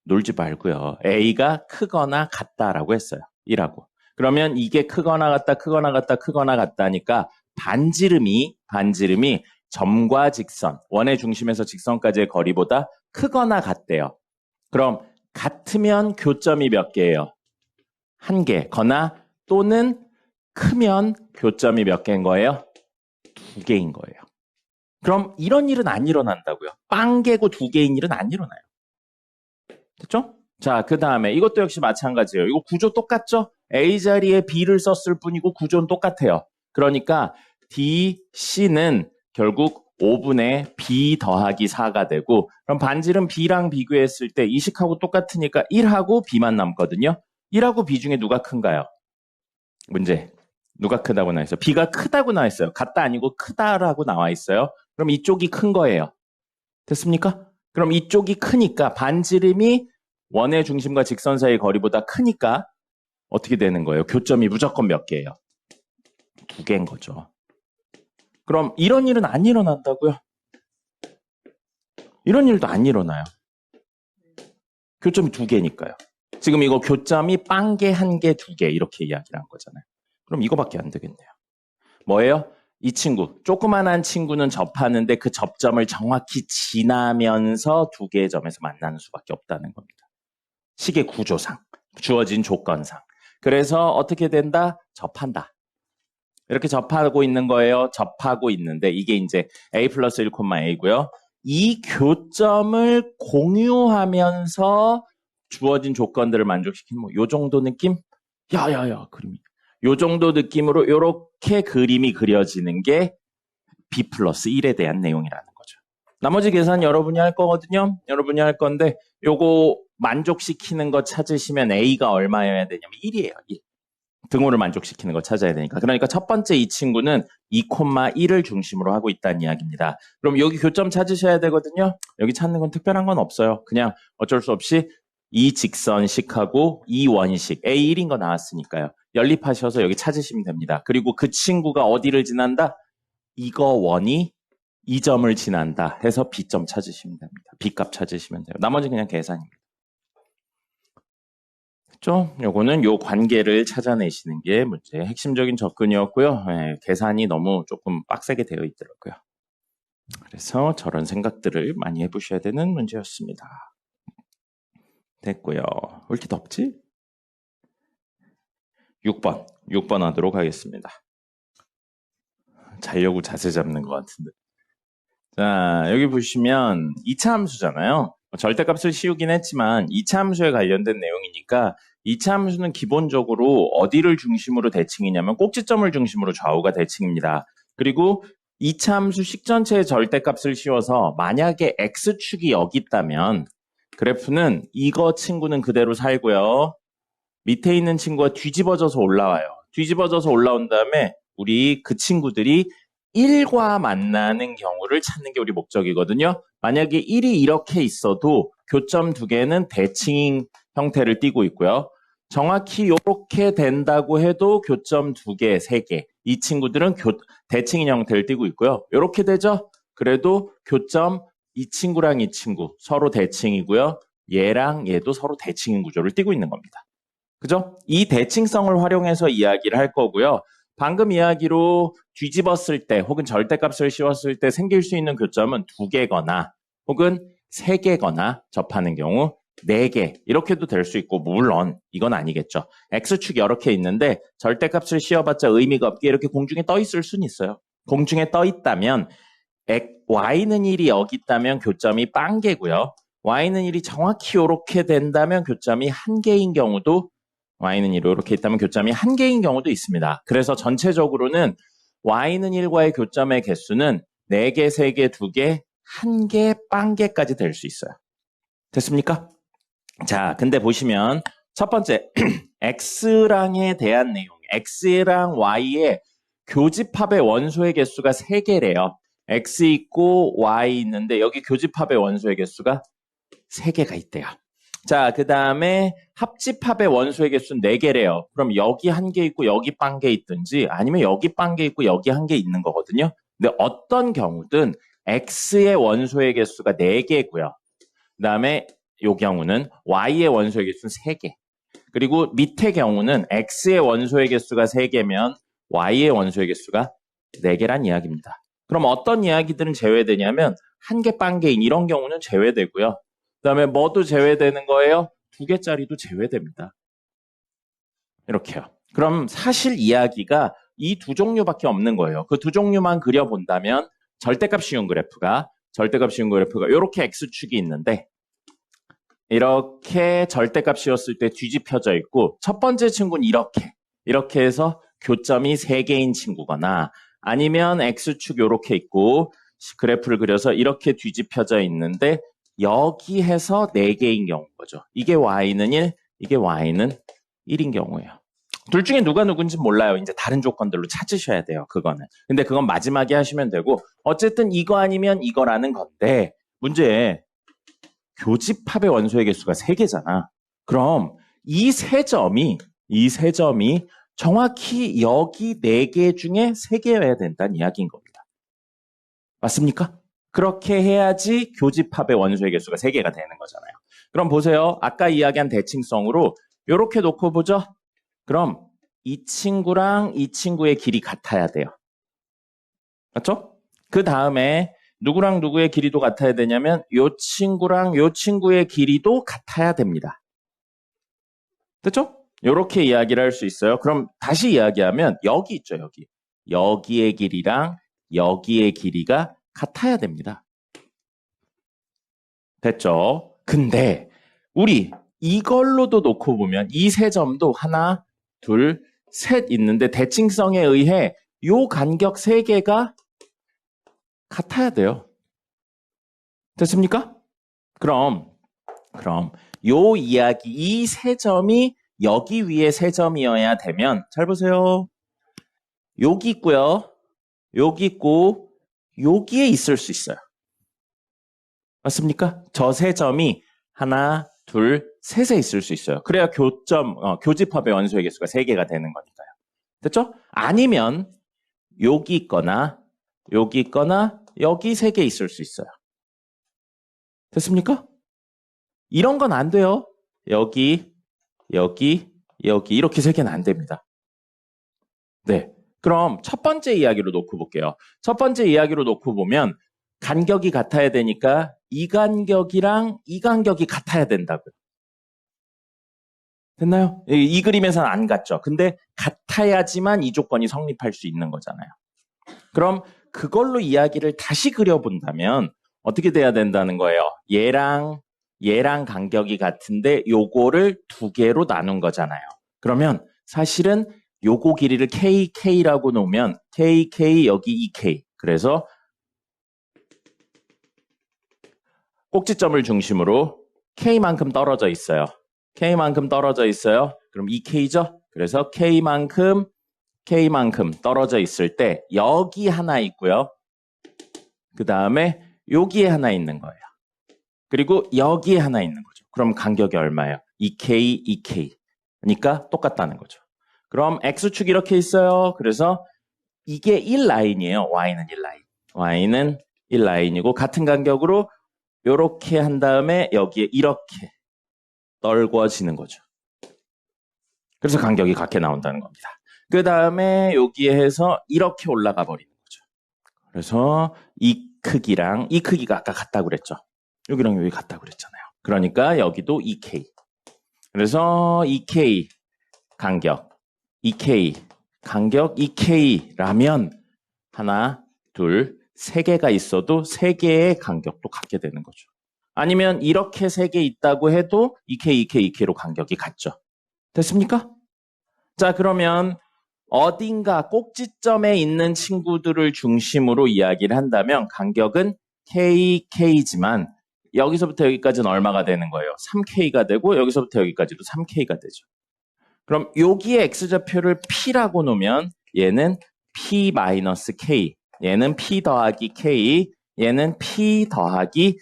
놀지 말고요. A가 크거나 같다라고 했어요. 1하고. 그러면 이게 크거나 같다, 크거나 같다, 크거나 같다니까 반지름이 점과 직선, 원의 중심에서 직선까지의 거리보다 크거나 같대요. 그럼 같으면 교점이 몇 개예요? 1개. 거나 또는 크면 교점이 몇 개인 거예요? 2개인 거예요. 그럼 이런 일은 안 일어난다고요. 빵 개고 2개인 일은 안 일어나요. 됐죠? 자, 그 다음에 이것도 역시 마찬가지예요. 이거 구조 똑같죠? A 자리에 B를 썼을 뿐이고 구조는 똑같아요. 그러니까 D, C는 결국 5분의 B 더하기 4가 되고 그럼 반지름 B랑 비교했을 때 이식하고 똑같으니까 1하고 B만 남거든요. 1하고 B 중에 누가 큰가요? 문제. 누가 크다고 나와 있어요? B가 크다고 나와 있어요. 같다 아니고 크다라고 나와 있어요. 그럼 이쪽이 큰 거예요. 됐습니까? 그럼 이쪽이 크니까 반지름이 원의 중심과 직선 사이의 거리보다 크니까 어떻게 되는 거예요? 교점이 무조건 몇 개예요? 2개인 거죠. 그럼 이런 일은 안 일어난다고요? 이런 일도 안 일어나요. 교점이 2개니까요. 지금 이거 교점이 빵개, 1개, 2개 이렇게 이야기를 한 거잖아요. 그럼 이거밖에 안 되겠네요. 뭐예요? 이 친구, 조그만한 친구는 접하는데 그 접점을 정확히 지나면서 2개의 점에서 만나는 수밖에 없다는 겁니다. 식의 구조상, 주어진 조건상. 그래서 어떻게 된다? 접한다. 이렇게 접하고 있는 거예요. 접하고 있는데 이게 이제 a 플러스 1, a고요. 이 교점을 공유하면서 주어진 조건들을 만족시키는 뭐 요 정도 느낌? 야야야 그림이. 요 정도 느낌으로 이렇게 그림이 그려지는 게 B 플러스 1에 대한 내용이라는 거죠. 나머지 계산 여러분이 할 거거든요. 여러분이 할 건데 요거 만족시키는 거 찾으시면 A가 얼마여야 되냐면 1이에요. 1. 등호를 만족시키는 거 찾아야 되니까. 그러니까 첫 번째 이 친구는 2,1을 중심으로 하고 있다는 이야기입니다. 그럼 여기 교점 찾으셔야 되거든요. 여기 찾는 건 특별한 건 없어요. 그냥 어쩔 수 없이 이 직선식하고 이 원식 A1인 거 나왔으니까요. 연립하셔서 여기 찾으시면 됩니다. 그리고 그 친구가 어디를 지난다? 이거 원이 이 점을 지난다 해서 B점 찾으시면 됩니다. B값 찾으시면 돼요. 나머지 그냥 계산입니다. 그렇죠? 요거는 요 관계를 찾아내시는 게 문제의 핵심적인 접근이었고요. 네, 계산이 너무 조금 빡세게 되어 있더라고요. 그래서 저런 생각들을 많이 해보셔야 되는 문제였습니다. 됐고요. 왜 이렇게 덥지? 6번 하도록 하겠습니다. 자려고 자세 잡는 것 같은데. 자, 여기 보시면 2차 함수잖아요. 절대값을 씌우긴 했지만 2차 함수에 관련된 내용이니까 2차 함수는 기본적으로 어디를 중심으로 대칭이냐면 꼭지점을 중심으로 좌우가 대칭입니다. 그리고 2차 함수 식 전체의 절대값을 씌워서 만약에 x축이 여기 있다면 그래프는 이거 친구는 그대로 살고요. 밑에 있는 친구가 뒤집어져서 올라와요. 뒤집어져서 올라온 다음에 우리 그 친구들이 1과 만나는 경우를 찾는 게 우리 목적이거든요. 만약에 1이 이렇게 있어도 교점 두 개는 대칭 형태를 띠고 있고요. 정확히 이렇게 된다고 해도 교점 두 개, 세 개. 이 친구들은 대칭인 형태를 띠고 있고요. 이렇게 되죠? 그래도 교점 이 친구랑 이 친구 서로 대칭이고요. 얘랑 얘도 서로 대칭인 구조를 띠고 있는 겁니다. 그죠? 이 대칭성을 활용해서 이야기를 할 거고요. 방금 이야기로 뒤집었을 때 혹은 절대값을 씌웠을 때 생길 수 있는 교점은 두 개거나 혹은 세 개거나 접하는 경우 네 개 이렇게도 될 수 있고 물론 이건 아니겠죠. x축이 여러 개 있는데 절대값을 씌워봤자 의미가 없게 이렇게 공중에 떠 있을 수는 있어요. 공중에 떠 있다면 y는 1이 여기 있다면 교점이 빵개고요. y는 1이 정확히 이렇게 된다면 교점이 한 개인 경우도 y는 1로 이렇게 있다면 교점이 한 개인 경우도 있습니다. 그래서 전체적으로는 y는 1과의 교점의 개수는 4개, 3개, 2개, 1개, 빵개까지 될 수 있어요. 됐습니까? 자, 근데 보시면 첫 번째 x랑에 대한 내용, x랑 y의 교집합의 원소의 개수가 3개래요. x 있고 y 있는데 여기 교집합의 원소의 개수가 3개가 있대요. 자, 그 다음에 합집합의 원소의 개수는 4개래요. 그럼 여기 1개 있고 여기 빵개 있든지 아니면 여기 빵개 있고 여기 1개 있는 거거든요. 근데 어떤 경우든 x의 원소의 개수가 4개고요. 그 다음에 이 경우는 y의 원소의 개수는 3개. 그리고 밑의 경우는 x의 원소의 개수가 3개면 y의 원소의 개수가 4개란 이야기입니다. 그럼 어떤 이야기들은 제외되냐면 1개 빵개인 이런 경우는 제외되고요. 그 다음에 뭐도 제외되는 거예요? 2개짜리도 제외됩니다. 이렇게요. 그럼 사실 이야기가 이 두 종류밖에 없는 거예요. 그 두 종류만 그려본다면 절대값 쉬운 그래프가 이렇게 x축이 있는데 이렇게 절대값 씌웠을 때 뒤집혀져 있고 첫 번째 친구는 이렇게 해서 교점이 3개인 친구거나 아니면 x축 이렇게 있고 그래프를 그려서 이렇게 뒤집혀져 있는데 여기 해서 4개인 경우인 거죠. 이게 y는 1, 이게 y는 1인 경우예요. 둘 중에 누가 누군지 몰라요. 이제 다른 조건들로 찾으셔야 돼요. 그거는. 근데 그건 마지막에 하시면 되고 어쨌든 이거 아니면 이거라는 건데 문제 교집합의 원소의 개수가 3개잖아. 그럼 이 세 점이 정확히 여기 4개 중에 3개여야 된다는 이야기인 겁니다. 맞습니까? 그렇게 해야지 교집합의 원소의 개수가 3개가 되는 거잖아요. 그럼 보세요. 아까 이야기한 대칭성으로 이렇게 놓고 보죠. 그럼 이 친구랑 이 친구의 길이 같아야 돼요. 맞죠? 그 다음에 누구랑 누구의 길이도 같아야 되냐면 이 친구랑 이 친구의 길이도 같아야 됩니다. 됐죠? 이렇게 이야기를 할 수 있어요. 그럼 다시 이야기하면 여기 있죠, 여기. 여기의 길이랑 여기의 길이가 같아야 됩니다. 됐죠? 근데 우리 이걸로도 놓고 보면 이 세 점도 하나, 둘, 셋 있는데 대칭성에 의해 요 간격 3개가 같아야 돼요. 됐습니까? 그럼 요 이야기 이 세 점이 여기 위에 세 점이어야 되면 잘 보세요. 여기 있고요. 여기 있고 여기에 있을 수 있어요. 맞습니까? 저 세 점이 하나, 둘, 셋에 있을 수 있어요. 그래야 교집합의 원소의 개수가 3개가 되는 거니까요. 됐죠? 아니면 여기 있거나 여기 3개 있을 수 있어요. 됐습니까? 이런 건 안 돼요. 여기 이렇게 3개는 안 됩니다. 네. 그럼 첫 번째 이야기로 놓고 볼게요. 첫 번째 이야기로 놓고 보면 간격이 같아야 되니까 이 간격이랑 이 간격이 같아야 된다고요. 됐나요? 이 그림에서는 안 같죠. 근데 같아야지만 이 조건이 성립할 수 있는 거잖아요. 그럼 그걸로 이야기를 다시 그려본다면 어떻게 돼야 된다는 거예요? 얘랑 얘랑 간격이 같은데 요거를 두 개로 나눈 거잖아요. 그러면 사실은 요거 길이를 KK라고 놓으면 KK 여기 2K. 그래서 꼭지점을 중심으로 K만큼 떨어져 있어요. K만큼 떨어져 있어요. 그럼 2K죠? 그래서 K만큼 떨어져 있을 때 여기 하나 있고요. 그 다음에 여기에 하나 있는 거예요. 그리고 여기에 하나 있는 거죠. 그럼 간격이 얼마예요? 2K, 2K. 그러니까 똑같다는 거죠. 그럼 X축 이렇게 있어요. 그래서 이게 1라인이에요. Y는 1라인. Y는 1라인이고 같은 간격으로 이렇게 한 다음에 여기에 이렇게 떨궈지는 거죠. 그래서 간격이 같게 나온다는 겁니다. 그 다음에 여기에 해서 이렇게 올라가 버리는 거죠. 그래서 이 크기가 아까 같다고 그랬죠. 여기랑 여기 같다고 그랬잖아요. 그러니까 여기도 2K. 그래서 2K 간격 2K라면 하나, 둘, 세 개가 있어도 세 개의 간격도 같게 되는 거죠. 아니면 이렇게 세 개 있다고 해도 2K로 간격이 같죠. 됐습니까? 자, 그러면 어딘가 꼭지점에 있는 친구들을 중심으로 이야기를 한다면 간격은 KK지만 여기서부터 여기까지는 얼마가 되는 거예요? 3K가 되고 여기서부터 여기까지도 3K가 되죠. 그럼 여기에 X좌표를 P라고 놓으면 얘는 P-K, 얘는 P 더하기 K, 얘는 P 더하기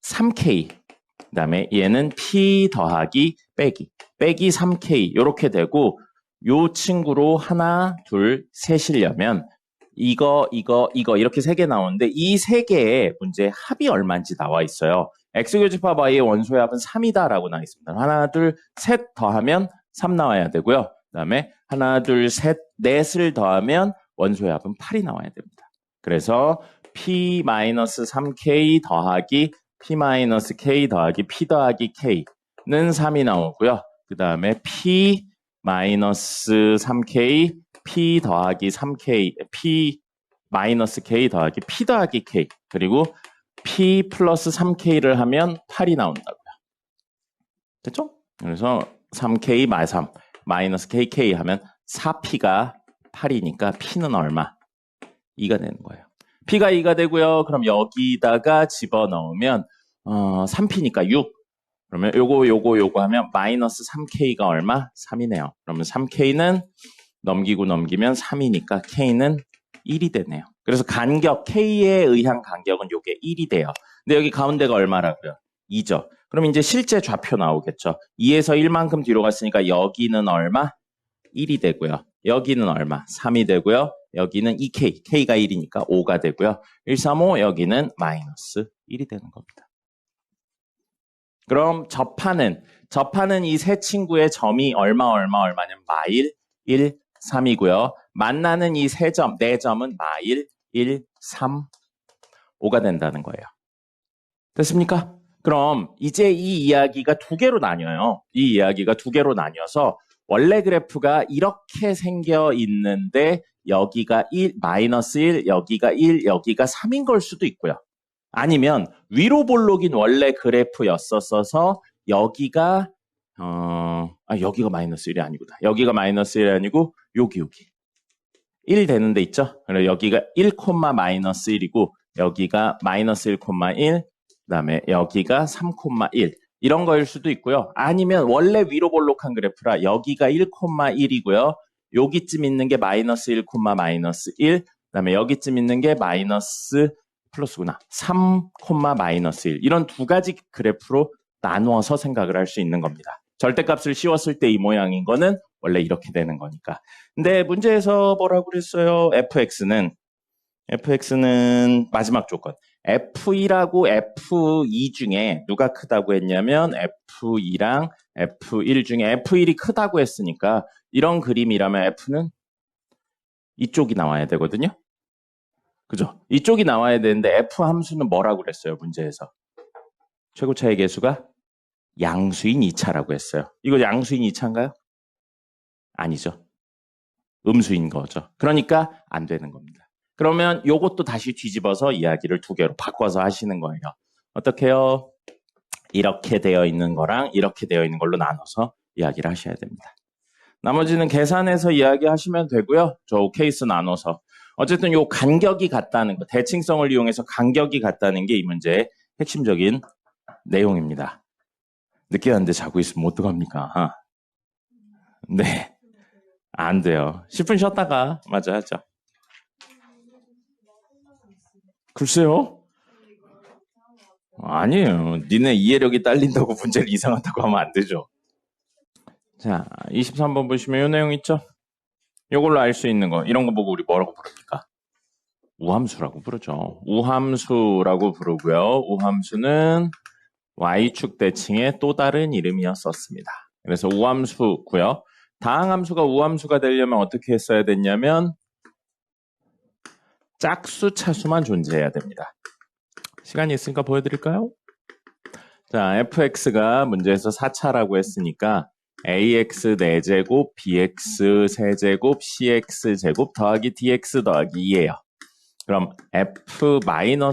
3K, 그 다음에 얘는 P 더하기 빼기 3K 이렇게 되고 요 친구로 하나, 둘, 셋이려면 이거 이렇게 세 개 나오는데 이 세 개의 문제 합이 얼마인지 나와 있어요. X교집합 Y의 원소의 합은 3이다라고 나와 있습니다. 하나, 둘, 셋 더하면 3 나와야 되고요. 그 다음에 하나, 둘, 셋, 넷을 더하면 원소의 합은 8이 나와야 됩니다. 그래서 P-3K 더하기 P-K 더하기 P 더하기 K는 3이 나오고요. 그 다음에 P-3K, P 더하기 3K, P-K 더하기 P 더하기 K, 그리고 P 플러스 3K를 하면 8이 나온다고요. 됐죠? 그래서 3K 마이너스 KK 하면 4P가 8이니까 P는 얼마? 2가 되는 거예요. P가 2가 되고요. 그럼 여기다가 집어넣으면 3P니까 6. 그러면 요거 하면 마이너스 3K가 얼마? 3이네요. 그러면 3K는 넘기면 3이니까 K는 1이 되네요. 그래서 간격, K에 의한 간격은 요게 1이 돼요. 근데 여기 가운데가 얼마라고요? 2죠. 그럼 이제 실제 좌표 나오겠죠. 2에서 1만큼 뒤로 갔으니까 여기는 얼마? 1이 되고요. 여기는 얼마? 3이 되고요. 여기는 2K, K가 1이니까 5가 되고요. 135, 여기는 마이너스 1이 되는 겁니다. 그럼 접하는 이 세 친구의 점이 얼마냐면 마일 1, 3이고요. 만나는 이 세 점, 네 점은 마일 1, 3, 5가 된다는 거예요. 됐습니까? 그럼 이제 이 이야기가 두 개로 나뉘어요. 이 이야기가 두 개로 나뉘어서 원래 그래프가 이렇게 생겨 있는데 여기가 1, 마이너스 1, 여기가 1, 여기가 3인 걸 수도 있고요. 아니면 위로 볼록인 원래 그래프였었어서 여기가 여기가 마이너스 1이 아니구나. 여기가 마이너스 1이 아니고 여기 1 되는 데 있죠? 그래서 여기가 1, 마이너스 1이고 여기가 마이너스 1, 1, 그다음에 여기가 3, 1 이런 거일 수도 있고요. 아니면 원래 위로 볼록한 그래프라 여기가 1, 1이고요. 여기쯤 있는 게 마이너스 1, 마이너스 1, 그다음에 여기쯤 있는 게 마이너스 플러스구나. 3, 마이너스 1 이런 두 가지 그래프로 나누어서 생각을 할 수 있는 겁니다. 절대값을 씌웠을 때 이 모양인 거는 원래 이렇게 되는 거니까. 근데 문제에서 뭐라고 그랬어요? fx는 마지막 조건. F1하고 F2 중에 누가 크다고 했냐면 F2랑 F1 중에 F1이 크다고 했으니까 이런 그림이라면 F는 이쪽이 나와야 되거든요. 그죠? 이쪽이 나와야 되는데 F 함수는 뭐라고 그랬어요? 문제에서. 최고차의 계수가 양수인 2차라고 했어요. 이거 양수인 2차인가요? 아니죠. 음수인 거죠. 그러니까 안 되는 겁니다. 그러면 요것도 다시 뒤집어서 이야기를 두 개로 바꿔서 하시는 거예요. 어떻게 해요? 이렇게 되어 있는 거랑 이렇게 되어 있는 걸로 나눠서 이야기를 하셔야 됩니다. 나머지는 계산해서 이야기하시면 되고요. 저 케이스 나눠서. 어쨌든 요 간격이 같다는 거, 대칭성을 이용해서 간격이 같다는 게 이 문제의 핵심적인 내용입니다. 늦게 왔는데 자고 있으면 어떡합니까? 네. 안 돼요. 10분 쉬었다가 맞아 하죠. 글쎄요. 아니에요. 니네 이해력이 딸린다고 문제를 이상하다고 하면 안 되죠. 자, 23번 보시면 이 내용 있죠? 이걸로 알 수 있는 거, 이런 거 보고 우리 뭐라고 부릅니까? 우함수라고 부르죠. 우함수라고 부르고요. 우함수는 y축 대칭의 또 다른 이름이었었습니다. 그래서 우함수고요. 다항함수가 우함수가 되려면 어떻게 했어야 됐냐면 짝수 차수만 존재해야 됩니다. 시간이 있으니까 보여드릴까요? 자, fx가 문제에서 4차라고 했으니까 ax 4제곱, bx 세제곱, cx 제곱 더하기 dx 더하기 2예요. 그럼 f-x는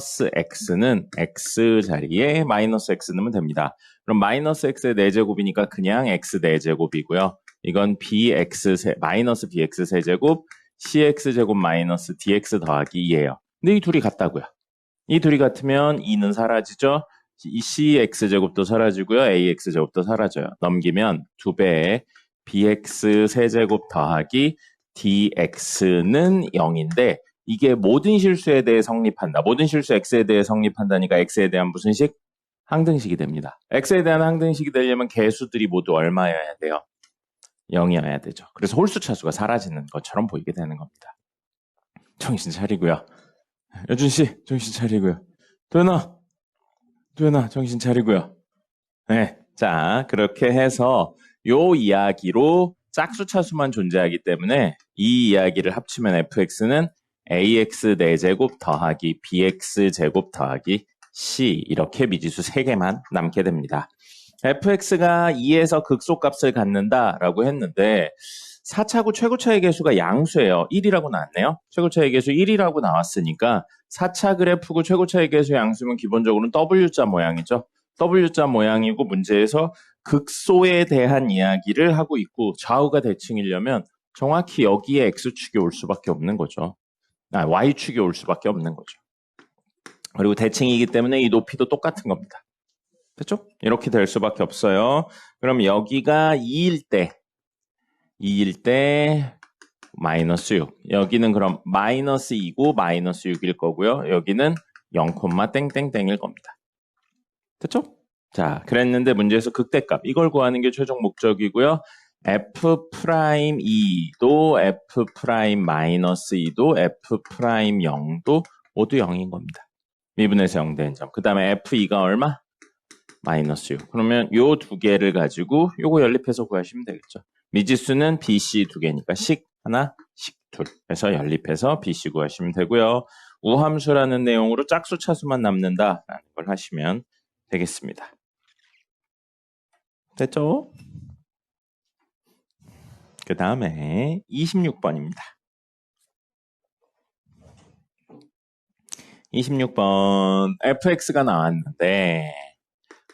x 자리에 마이너스 x 넣으면 됩니다. 그럼 마이너스 x의 4제곱이니까 그냥 x 4제곱이고요. 이건 마이너스 bx 세제곱, cx 제곱 마이너스 dx 더하기 2예요. 근데 이 둘이 같다고요. 이 둘이 같으면 2는 사라지죠. 이 cx 제곱도 사라지고요. ax 제곱도 사라져요. 넘기면 2배의 bx 세제곱 더하기 dx는 0인데 이게 모든 실수에 대해 성립한다. 모든 실수 x에 대해 성립한다니까 x에 대한 무슨 식? 항등식이 됩니다. x에 대한 항등식이 되려면 개수들이 모두 얼마여야 돼요? 0이어야 되죠. 그래서 홀수 차수가 사라지는 것처럼 보이게 되는 겁니다. 정신 차리고요. 여준씨 정신 차리고요. 도연아 정신 차리고요. 네, 자 그렇게 해서 요 이야기로 짝수 차수만 존재하기 때문에 이 이야기를 합치면 fx는 ax 4제곱 더하기 bx 제곱 더하기 c 이렇게 미지수 3개만 남게 됩니다. fx가 2에서 극소값을 갖는다라고 했는데 4차고 최고차의 개수가 양수예요. 1이라고 나왔네요. 최고차의 개수 1이라고 나왔으니까 4차 그래프고 최고차의 개수 양수면 기본적으로는 W자 모양이죠. W자 모양이고 문제에서 극소에 대한 이야기를 하고 있고 좌우가 대칭이려면 정확히 여기에 X축이 올 수밖에 없는 거죠. Y축이 올 수밖에 없는 거죠. 그리고 대칭이기 때문에 이 높이도 똑같은 겁니다. 됐죠? 이렇게 될 수밖에 없어요. 그럼 여기가 2일 때 마이너스 6. 여기는 그럼 마이너스 2고 마이너스 6일 거고요. 여기는 0, 땡땡땡일 겁니다. 됐죠? 자, 그랬는데 문제에서 극대값. 이걸 구하는 게 최종 목적이고요. F'2도 F'-2도 F'0도 모두 0인 겁니다. 미분에서 0 된 점. 그 다음에 F2가 얼마? 마이너스 6. 그러면 요 두 개를 가지고 요거 연립해서 구하시면 되겠죠. 미지수는 BC 두 개니까 식 하나, 식 둘. 해서 연립해서 BC 구하시면 되고요. 우함수라는 내용으로 짝수 차수만 남는다라는 걸 하시면 되겠습니다. 됐죠? 그 다음에 26번입니다. 26번 fx가 나왔는데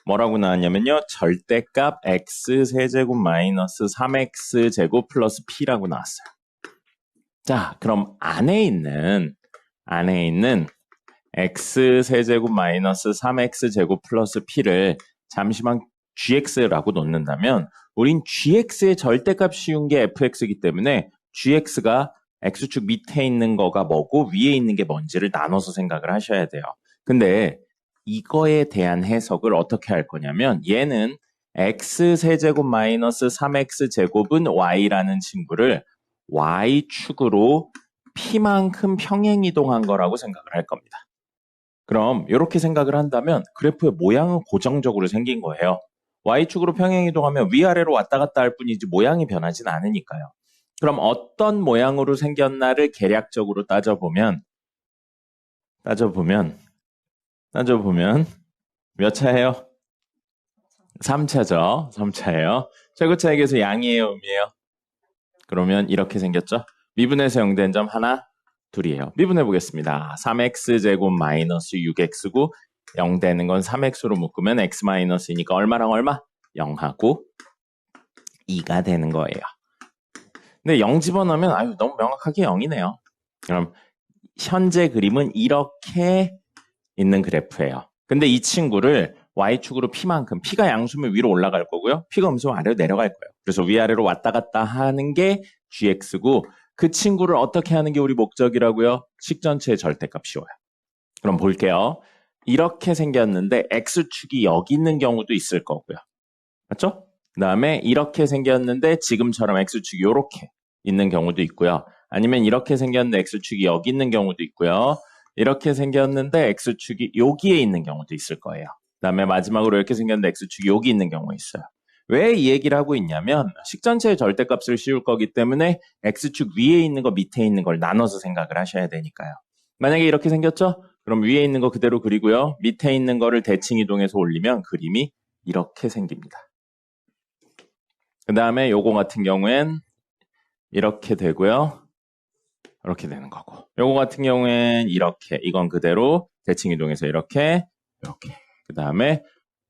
뭐라고 나왔냐면요. 절대값 x 세제곱 마이너스 3x 제곱 플러스 p라고 나왔어요. 자, 그럼 안에 있는 x 세제곱 마이너스 3x 제곱 플러스 p를 잠시만 gx라고 놓는다면 우린 gx의 절대값 씌운 게 fx이기 때문에 gx가 x축 밑에 있는 거가 뭐고 위에 있는 게 뭔지를 나눠서 생각을 하셔야 돼요. 근데 이거에 대한 해석을 어떻게 할 거냐면 얘는 x 세제곱 마이너스 3x 제곱은 y라는 친구를 y축으로 p만큼 평행이동한 거라고 생각을 할 겁니다. 그럼 이렇게 생각을 한다면 그래프의 모양은 고정적으로 생긴 거예요. y축으로 평행이동하면 위아래로 왔다 갔다 할 뿐이지 모양이 변하진 않으니까요. 그럼 어떤 모양으로 생겼나를 계략적으로 따져보면 몇 차예요? 3차죠. 3차예요. 최고차의 개수 양이에요, 음이에요? 그러면 이렇게 생겼죠. 미분에서 0 된 점 하나, 둘이에요. 미분해 보겠습니다. 3x 제곱 마이너스 6x고 0 되는 건 3x로 묶으면 x-2니까 얼마랑 얼마? 0하고 2가 되는 거예요. 근데 0 집어넣으면 아유 너무 명확하게 0이네요. 그럼 현재 그림은 이렇게 있는 그래프예요. 근데 이 친구를 y축으로 p만큼, p가 양수면 위로 올라갈 거고요. p가 음수면 아래로 내려갈 거예요. 그래서 위아래로 왔다 갔다 하는 게 gx고 그 친구를 어떻게 하는 게 우리 목적이라고요? 식 전체의 절대값 씌워요. 그럼 볼게요. 이렇게 생겼는데 x축이 여기 있는 경우도 있을 거고요. 맞죠? 그 다음에 이렇게 생겼는데 지금처럼 x축이 이렇게 있는 경우도 있고요. 아니면 이렇게 생겼는데 x축이 여기 있는 경우도 있고요. 이렇게 생겼는데 x축이 여기에 있는 경우도 있을 거예요. 그 다음에 마지막으로 이렇게 생겼는데 x축이 여기 있는 경우 있어요. 왜 이 얘기를 하고 있냐면 식 전체의 절대값을 씌울 거기 때문에 x축 위에 있는 거 밑에 있는 걸 나눠서 생각을 하셔야 되니까요. 만약에 이렇게 생겼죠? 그럼 위에 있는 거 그대로 그리고요. 밑에 있는 거를 대칭 이동해서 올리면 그림이 이렇게 생깁니다. 그 다음에 요거 같은 경우엔 이렇게 되고요. 이렇게 되는 거고. 요거 같은 경우엔 이렇게, 이건 그대로 대칭 이동해서 이렇게. 그 다음에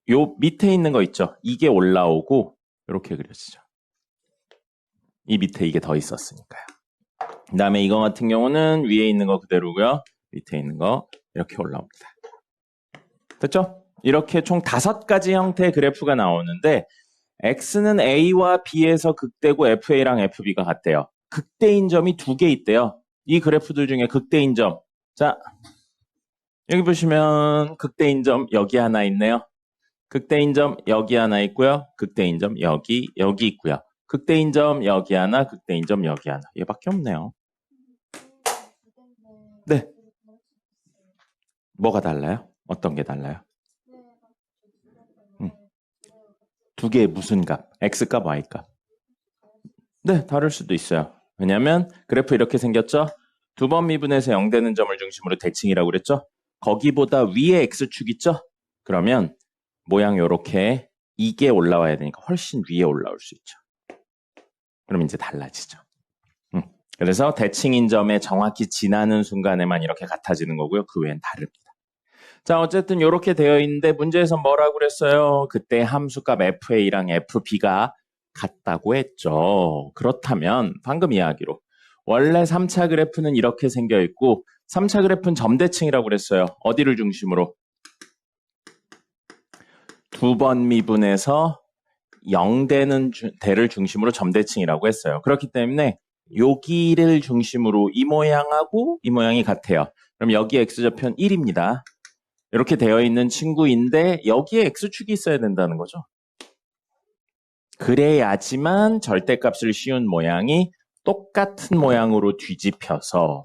요 밑에 있는 거 있죠? 이게 올라오고 이렇게 그려지죠. 이 밑에 이게 더 있었으니까요. 그 다음에 이거 같은 경우는 위에 있는 거 그대로고요. 밑에 있는 거 이렇게 올라옵니다. 됐죠? 이렇게 총 5가지 형태의 그래프가 나오는데 X는 A와 B에서 극대고 FA랑 FB가 같대요. 극대인 점이 2개 있대요. 이 그래프들 중에 극대인 점. 자, 여기 보시면 극대인 점 여기 하나 있네요. 극대인 점 여기 하나 있고요. 극대인 점 여기 있고요. 극대인 점 여기 하나, 극대인 점 여기 하나. 얘밖에 없네요. 네. 뭐가 달라요? 어떤 게 달라요? 2개의 무슨 값? X값, Y값? 네, 다를 수도 있어요. 왜냐면 그래프 이렇게 생겼죠? 2번 미분에서 0 되는 점을 중심으로 대칭이라고 그랬죠? 거기보다 위에 X축 있죠? 그러면 모양 요렇게 이게 올라와야 되니까 훨씬 위에 올라올 수 있죠. 그럼 이제 달라지죠. 그래서 대칭인 점에 정확히 지나는 순간에만 이렇게 같아지는 거고요. 그 외엔 다릅니다. 자, 어쨌든 이렇게 되어 있는데 문제에서 뭐라고 그랬어요? 그때 함수값 FA랑 FB가 같다고 했죠. 그렇다면 방금 이야기로 원래 3차 그래프는 이렇게 생겨 있고 3차 그래프는 점대칭이라고 그랬어요. 어디를 중심으로? 2번 미분에서 0 되는 대를 중심으로 점대칭이라고 했어요. 그렇기 때문에 여기를 중심으로 이 모양하고 이 모양이 같아요. 그럼 여기 x좌표는 1입니다. 이렇게 되어 있는 친구인데 여기에 x축이 있어야 된다는 거죠. 그래야지만 절대값을 씌운 모양이 똑같은 모양으로 뒤집혀서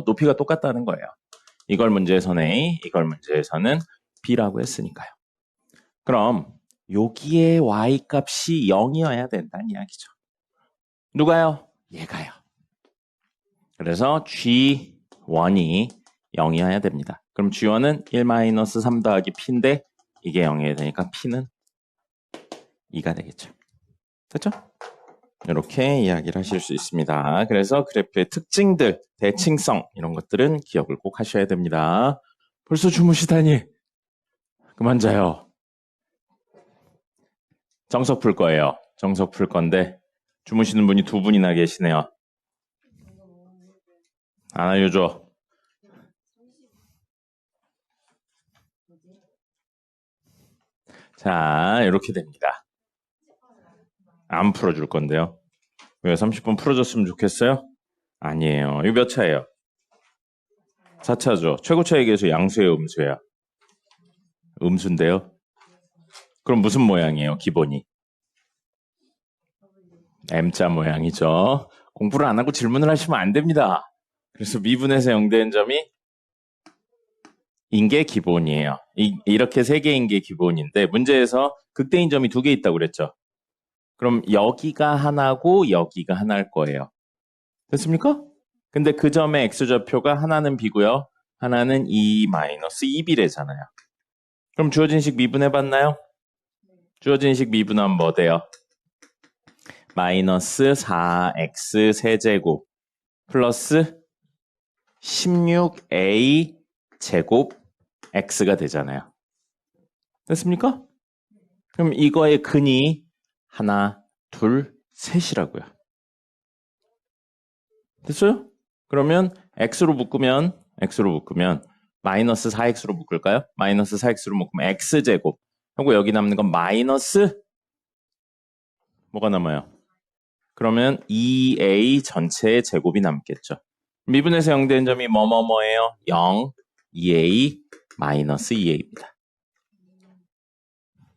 높이가 똑같다는 거예요. 이걸 문제에서는 A, 이걸 문제에서는 B라고 했으니까요. 그럼 여기에 y값이 0이어야 된다는 이야기죠. 누가요? 얘가요. 그래서 G1이 0이어야 됩니다. 그럼 G1은 1-3 더하기 P인데 이게 0이어야 되니까 P는 2가 되겠죠. 됐죠? 이렇게 이야기를 하실 수 있습니다. 그래서 그래프의 특징들, 대칭성 이런 것들은 기억을 꼭 하셔야 됩니다. 벌써 주무시다니. 그만 자요. 정석 풀 거예요. 정석 풀 건데 주무시는 분이 2분이나 계시네요. 안 알려줘. 자, 이렇게 됩니다. 안 풀어줄 건데요. 왜 30분 풀어줬으면 좋겠어요? 아니에요. 이거 몇 차예요? 4차죠. 최고차에 비해서 양수예요, 음수예요? 음수인데요. 그럼 무슨 모양이에요, 기본이? M자 모양이죠. 공부를 안 하고 질문을 하시면 안 됩니다. 그래서 미분에서 0 되는 점이 인 게 기본이에요. 이렇게 3개인 게 기본인데 문제에서 극대인 점이 2개 있다고 그랬죠. 그럼 여기가 하나고 여기가 하나일 거예요. 됐습니까? 근데 그 점의 x좌표가 하나는 b고요. 하나는 2-2b래잖아요. 그럼 주어진 식 미분해봤나요? 주어진 식 미분하면 뭐 돼요? 마이너스 4x 세제곱 플러스 16a 제곱 x가 되잖아요. 됐습니까? 그럼 이거의 근이 하나, 둘, 셋이라고요. 됐어요? 그러면 x로 묶으면 마이너스 4x로 묶을까요? 마이너스 4x로 묶으면 x제곱 하고 여기 남는 건 마이너스 뭐가 남아요? 그러면 2a 전체의 제곱이 남겠죠. 미분에서 0 된 점이 뭐뭐뭐예요? 0, 2a, 마이너스 2a입니다.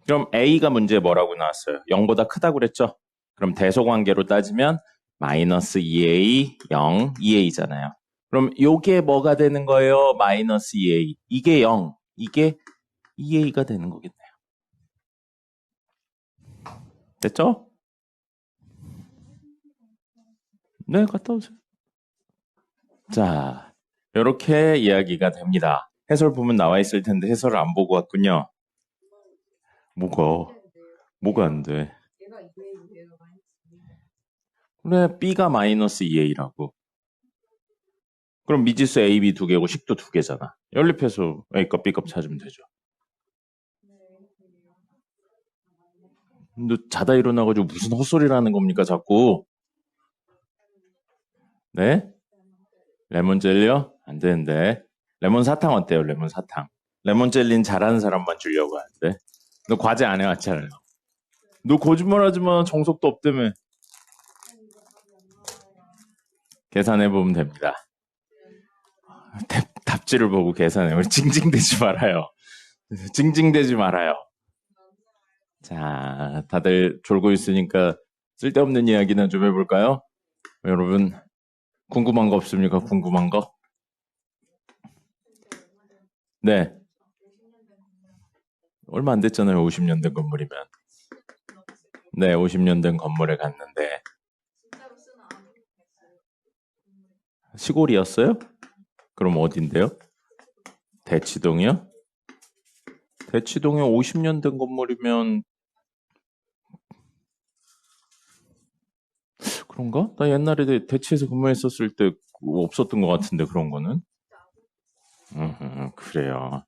그럼 a가 문제에 뭐라고 나왔어요? 0보다 크다고 그랬죠? 그럼 대소관계로 따지면 마이너스 2a, 0, 2a잖아요. 그럼 요게 뭐가 되는 거예요? 마이너스 2a. 이게 0, 이게 2a가 되는 거겠네요. 됐죠? 네, 갔다 오세요. 자, 이렇게 이야기가 됩니다. 해설 보면 나와 있을 텐데 해설을 안 보고 왔군요. 뭐가 안 돼? 얘가 2A, 얘가 마이너스 2A. 그래, b가 마이너스 2a라고. 그럼 미지수 a, b 두 개고 식도 두 개잖아. 연립해서 a값, b값 찾으면 되죠. 근데 자다 일어나가지고 무슨 헛소리를 하는 겁니까, 자꾸? 네? 레몬 젤리요? 안 되는데. 레몬 사탕 어때요, 레몬 사탕? 레몬 젤리는 잘하는 사람만 주려고 하는데. 너 과제 안 해왔잖아요. 너 거짓말하지 마. 정석도 없다며. 계산해보면 됩니다. 답지를 보고 계산해. 징징대지 말아요. 징징대지 말아요. 자, 다들 졸고 있으니까 쓸데없는 이야기나 좀 해볼까요? 여러분, 궁금한 거 없습니까? 궁금한 거? 네. 얼마 안 됐잖아요. 50년 된 건물이면. 네, 50년 된 건물에 갔는데. 시골이었어요? 그럼 어딘데요? 대치동이요? 대치동에 50년 된 건물이면 그런가? 나 옛날에 대치에서 근무했었을 때 없었던 것 같은데 그런 거는. 그래요.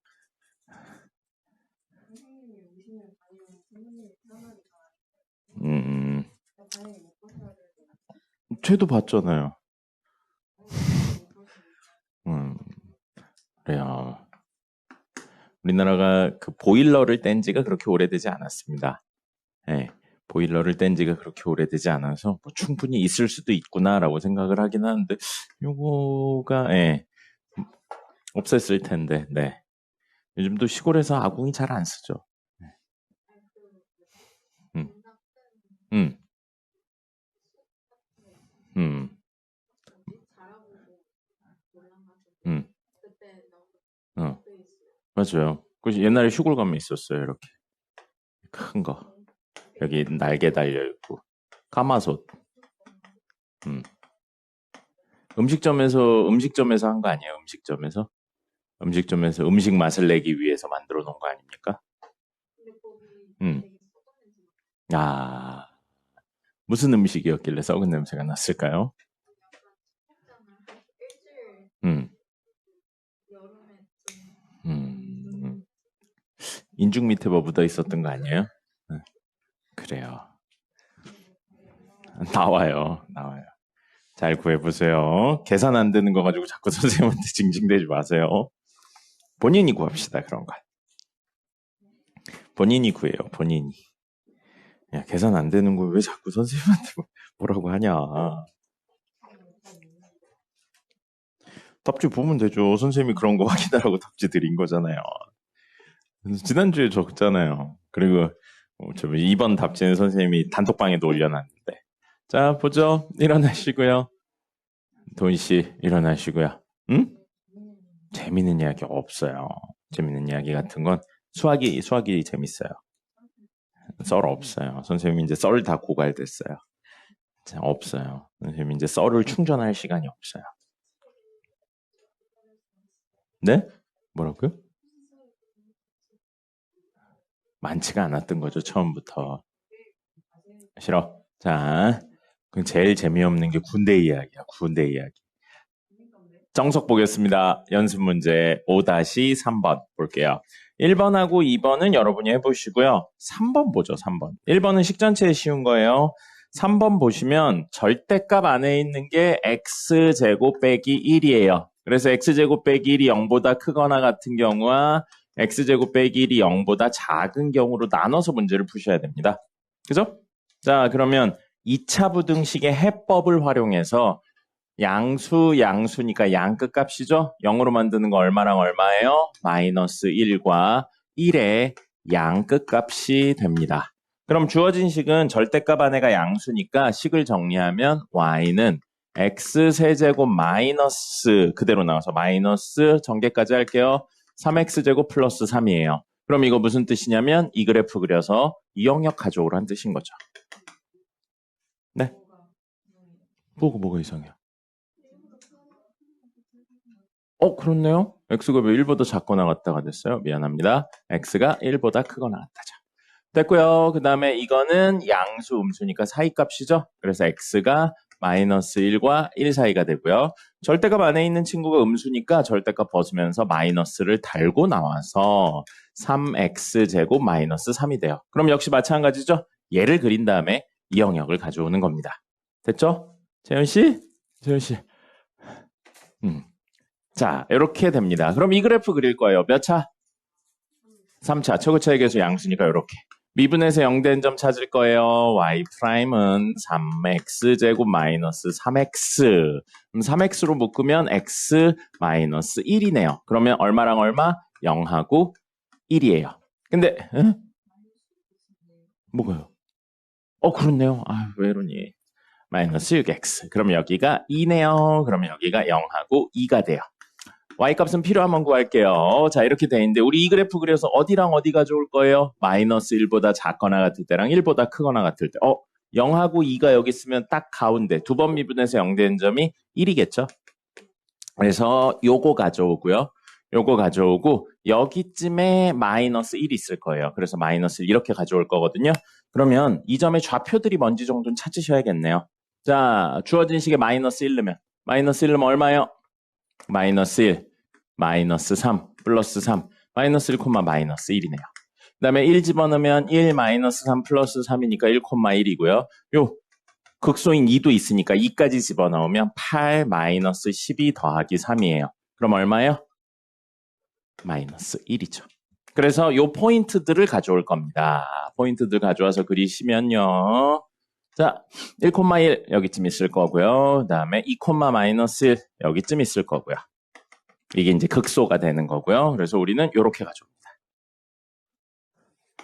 쟤도 봤잖아요. 그래요. 우리나라가 그 보일러를 뗀 지가 그렇게 오래되지 않았습니다. 네, 보일러를 뗀 지가 그렇게 오래되지 않아서 뭐 충분히 있을 수도 있구나라고 생각을 하긴 하는데 요거가 없앴을 텐데 네. 요즘도 시골에서 아궁이 잘 안 쓰죠. 음, 음, 음, 맞아요. 그 옛날에 시골 가면 있었어요. 이렇게 큰 거. 여기 날개 달려 있고 가마솥. 음식점에서 한 거 아니에요? 음식점에서 음식 맛을 내기 위해서 만들어 놓은 거 아닙니까? 아, 무슨 음식이었길래 썩은 냄새가 났을까요? 인중 밑에 뭐 묻어 있었던 거 아니에요? 그래요. 나와요. 잘 구해보세요. 계산 안 되는 거 가지고 자꾸 선생님한테 징징대지 마세요. 본인이 구합시다, 그런 거. 본인이 구해요, 본인이. 야, 계산 안 되는 거 왜 자꾸 선생님한테 뭐라고 하냐. 답지 보면 되죠. 선생님이 그런 거 확인하라고 답지 드린 거잖아요. 지난주에 적잖아요. 그리고 2번 답지는 선생님이 단톡방에도 올려놨는데. 자, 보죠. 일어나시고요. 도희씨, 일어나시고요. 응? 재밌는 이야기 없어요. 재밌는 이야기 같은 건 수학이 재밌어요. 썰 없어요. 선생님이 이제 썰 다 고갈됐어요. 자, 없어요. 선생님이 이제 썰을 충전할 시간이 없어요. 네? 뭐라고요? 많지가 않았던 거죠, 처음부터. 싫어. 자, 그 제일 재미없는 게 군대 이야기야, 군대 이야기. 정석 보겠습니다. 연습 문제 5-3번 볼게요. 1번하고 2번은 여러분이 해보시고요. 3번 보죠, 3번. 1번은 식전체에 쉬운 거예요. 3번 보시면 절대값 안에 있는 게 x제곱 빼기 1이에요. 그래서 x제곱 빼기 1이 0보다 크거나 같은 경우와 x제곱 빼기 1이 0보다 작은 경우로 나눠서 문제를 푸셔야 됩니다. 그죠? 자, 그러면 2차 부등식의 해법을 활용해서 양수니까 양끝 값이죠? 0으로 만드는 거 얼마랑 얼마예요? 마이너스 1과 1의 양끝 값이 됩니다. 그럼 주어진 식은 절대값 안에가 양수니까 식을 정리하면 y는 x세제곱 마이너스 그대로 나와서 마이너스 전개까지 할게요. 3x제곱 플러스 3이에요. 그럼 이거 무슨 뜻이냐면 이 그래프 그려서 이 영역 가져오라는 뜻인 거죠. 네? 뭐가 이상해요? 그렇네요. x가 왜 1보다 작거나 같다가 됐어요? 미안합니다. x가 1보다 크거나 같다죠. 됐고요. 그 다음에 이거는 양수 음수니까 사이값이죠. 그래서 x가 마이너스 1과 1 사이가 되고요. 절대값 안에 있는 친구가 음수니까 절대값 벗으면서 마이너스를 달고 나와서 3x제곱 마이너스 3이 돼요. 그럼 역시 마찬가지죠. 얘를 그린 다음에 이 영역을 가져오는 겁니다. 됐죠? 재현씨? 재현씨. 자, 이렇게 됩니다. 그럼 이 그래프 그릴 거예요. 몇 차? 3차. 최고차의 계수 양수니까 이렇게. 미분에서 0된 점 찾을 거예요. y'은 3x제곱 마이너스 3x. 그럼 3x로 묶으면 x 마이너스 1이네요. 그러면 얼마랑 얼마? 0하고 1이에요. 근데 뭐가요? 그렇네요. 왜 이러니? 마이너스 6x. 그럼 여기가 2네요. 그러면 여기가 0하고 2가 돼요. y값은 필요하면 구할게요. 자, 이렇게 돼 있는데 우리 이 그래프 그려서 어디랑 어디 가져올 거예요? 마이너스 1보다 작거나 같을 때랑 1보다 크거나 같을 때. 0하고 2가 여기 있으면 딱 가운데 두 번 미분해서 0된 점이 1이겠죠? 그래서 요거 가져오고요. 요거 가져오고 여기쯤에 마이너스 1이 있을 거예요. 그래서 마이너스 1 이렇게 가져올 거거든요. 그러면 이 점의 좌표들이 뭔지 정도는 찾으셔야겠네요. 자, 주어진 식에 마이너스 1 넣으면 마이너스 1 넣으면 얼마예요? 마이너스 1, 마이너스 3, 플러스 3, 마이너스 1, 마이너스 1이네요. 그 다음에 1 집어넣으면 1, 마이너스 3, 플러스 3이니까 1, 1이고요. 요 극소인 2도 있으니까 2까지 집어넣으면 8, 마이너스 12 더하기 3이에요. 그럼 얼마예요? 마이너스 1이죠. 그래서 요 포인트들을 가져올 겁니다. 포인트들 가져와서 그리시면요. 자, 1,1 여기쯤 있을 거고요. 그 다음에 2, 마이너스 1 여기쯤 있을 거고요. 이게 이제 극소가 되는 거고요. 그래서 우리는 이렇게 가져옵니다.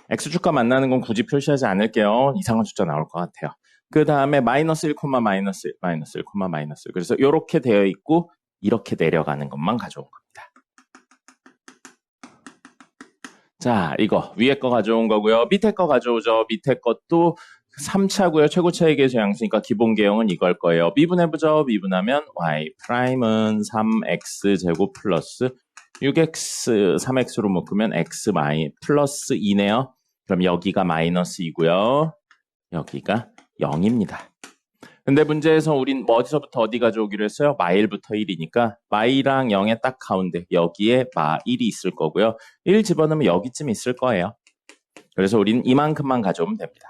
x축과 만나는 건 굳이 표시하지 않을게요. 이상한 숫자 나올 것 같아요. 그 다음에 마이너스 1, 마이너스 1, 마이너스 1, 마이너스 1. 그래서 이렇게 되어 있고 이렇게 내려가는 것만 가져온 겁니다. 자, 이거 위에 거 가져온 거고요. 밑에 거 가져오죠. 밑에 것도 3차고요. 최고차의 계수 양수니까 기본 계형은 이걸 거예요. 미분해보죠. 미분하면 y'은 3x제곱 플러스 6x, 3x로 묶으면 x 플러스 2네요. 그럼 여기가 마이너스 2고요. 여기가 0입니다. 근데 문제에서 우린 어디서부터 어디 가져오기로 했어요? 마일부터 1이니까 마이랑 0의 딱 가운데 여기에 마 1이 있을 거고요. 1 집어넣으면 여기쯤 있을 거예요. 그래서 우린 이만큼만 가져오면 됩니다.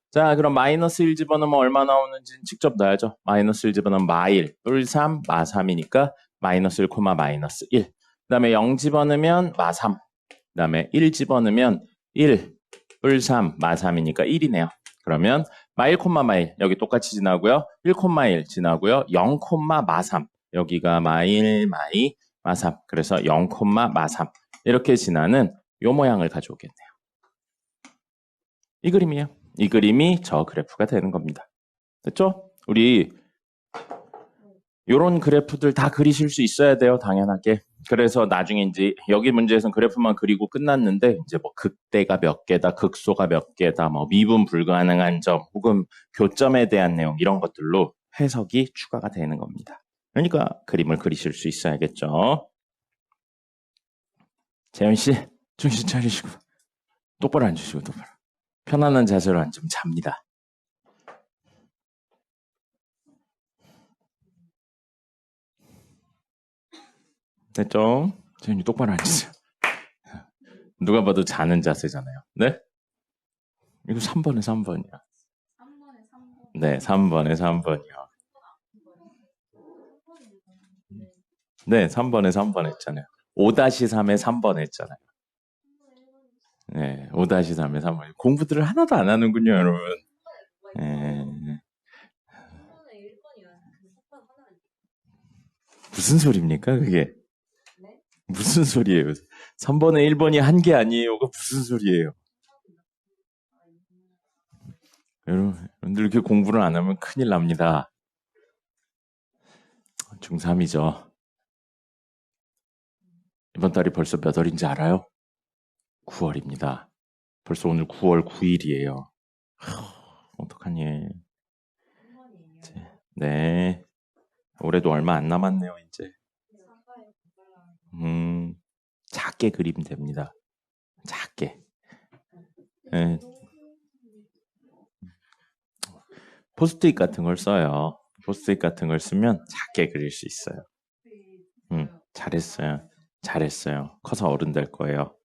자, 그럼 마이너스 1 집어넣으면 얼마 나오는지는 직접 넣어야죠. 마이너스 1 집어넣으면 마1, 뿔3, 마3이니까 마이너스 1, 마이너스 1. 그 다음에 0 집어넣으면 마3. 그 다음에 1 집어넣으면 1, 뿔3, 마3이니까 1이네요. 그러면 마1, 마1 여기 똑같이 지나고요. 1, 1 지나고요. 0, 마3 여기가 마1, 마2, 마3 그래서 0, 마3 이렇게 지나는 요 모양을 가져오겠네요. 이 그림이에요. 이 그림이 저 그래프가 되는 겁니다. 됐죠? 우리 요런 그래프들 다 그리실 수 있어야 돼요. 당연하게. 그래서 나중에 이제 여기 문제에서는 그래프만 그리고 끝났는데 이제 뭐 극대가 몇 개다, 극소가 몇 개다, 뭐 미분 불가능한 점 혹은 교점에 대한 내용 이런 것들로 해석이 추가가 되는 겁니다. 그러니까 그림을 그리실 수 있어야겠죠. 재현 씨, 정신 차리시고 똑바로 앉으시고 똑바로. 편안한 자세로 앉으면 잡니다. 됐죠? 선생님 똑바로 앉으세요. 누가 봐도 자는 자세잖아요. 네? 이거 3번에 3번이야. 3번에 3번. 네, 3번에 3번이요. 네, 3번에 3번 했잖아요. 5-3에 3번 했잖아요. 네, 5-3에 3번. 공부들을 하나도 안 하는군요, 여러분. 네. 3번에 1번이야. 무슨 소리입니까, 그게? 네? 무슨 소리예요? 3번에 1번이 한 게 아니에요가 무슨 소리예요? 여러분들 이렇게 공부를 안 하면 큰일 납니다. 중3이죠. 이번 달이 벌써 몇 월인지 알아요? 9월입니다. 벌써 오늘 9월 9일이에요. 어떡하니. 3번이에요. 네. 올해도 얼마 안 남았네요, 이제. 작게 그리면 됩니다. 작게. 네. 포스트잇 같은 걸 써요. 포스트잇 같은 걸 쓰면 작게 그릴 수 있어요. 잘했어요. 잘했어요. 커서 어른 될 거예요.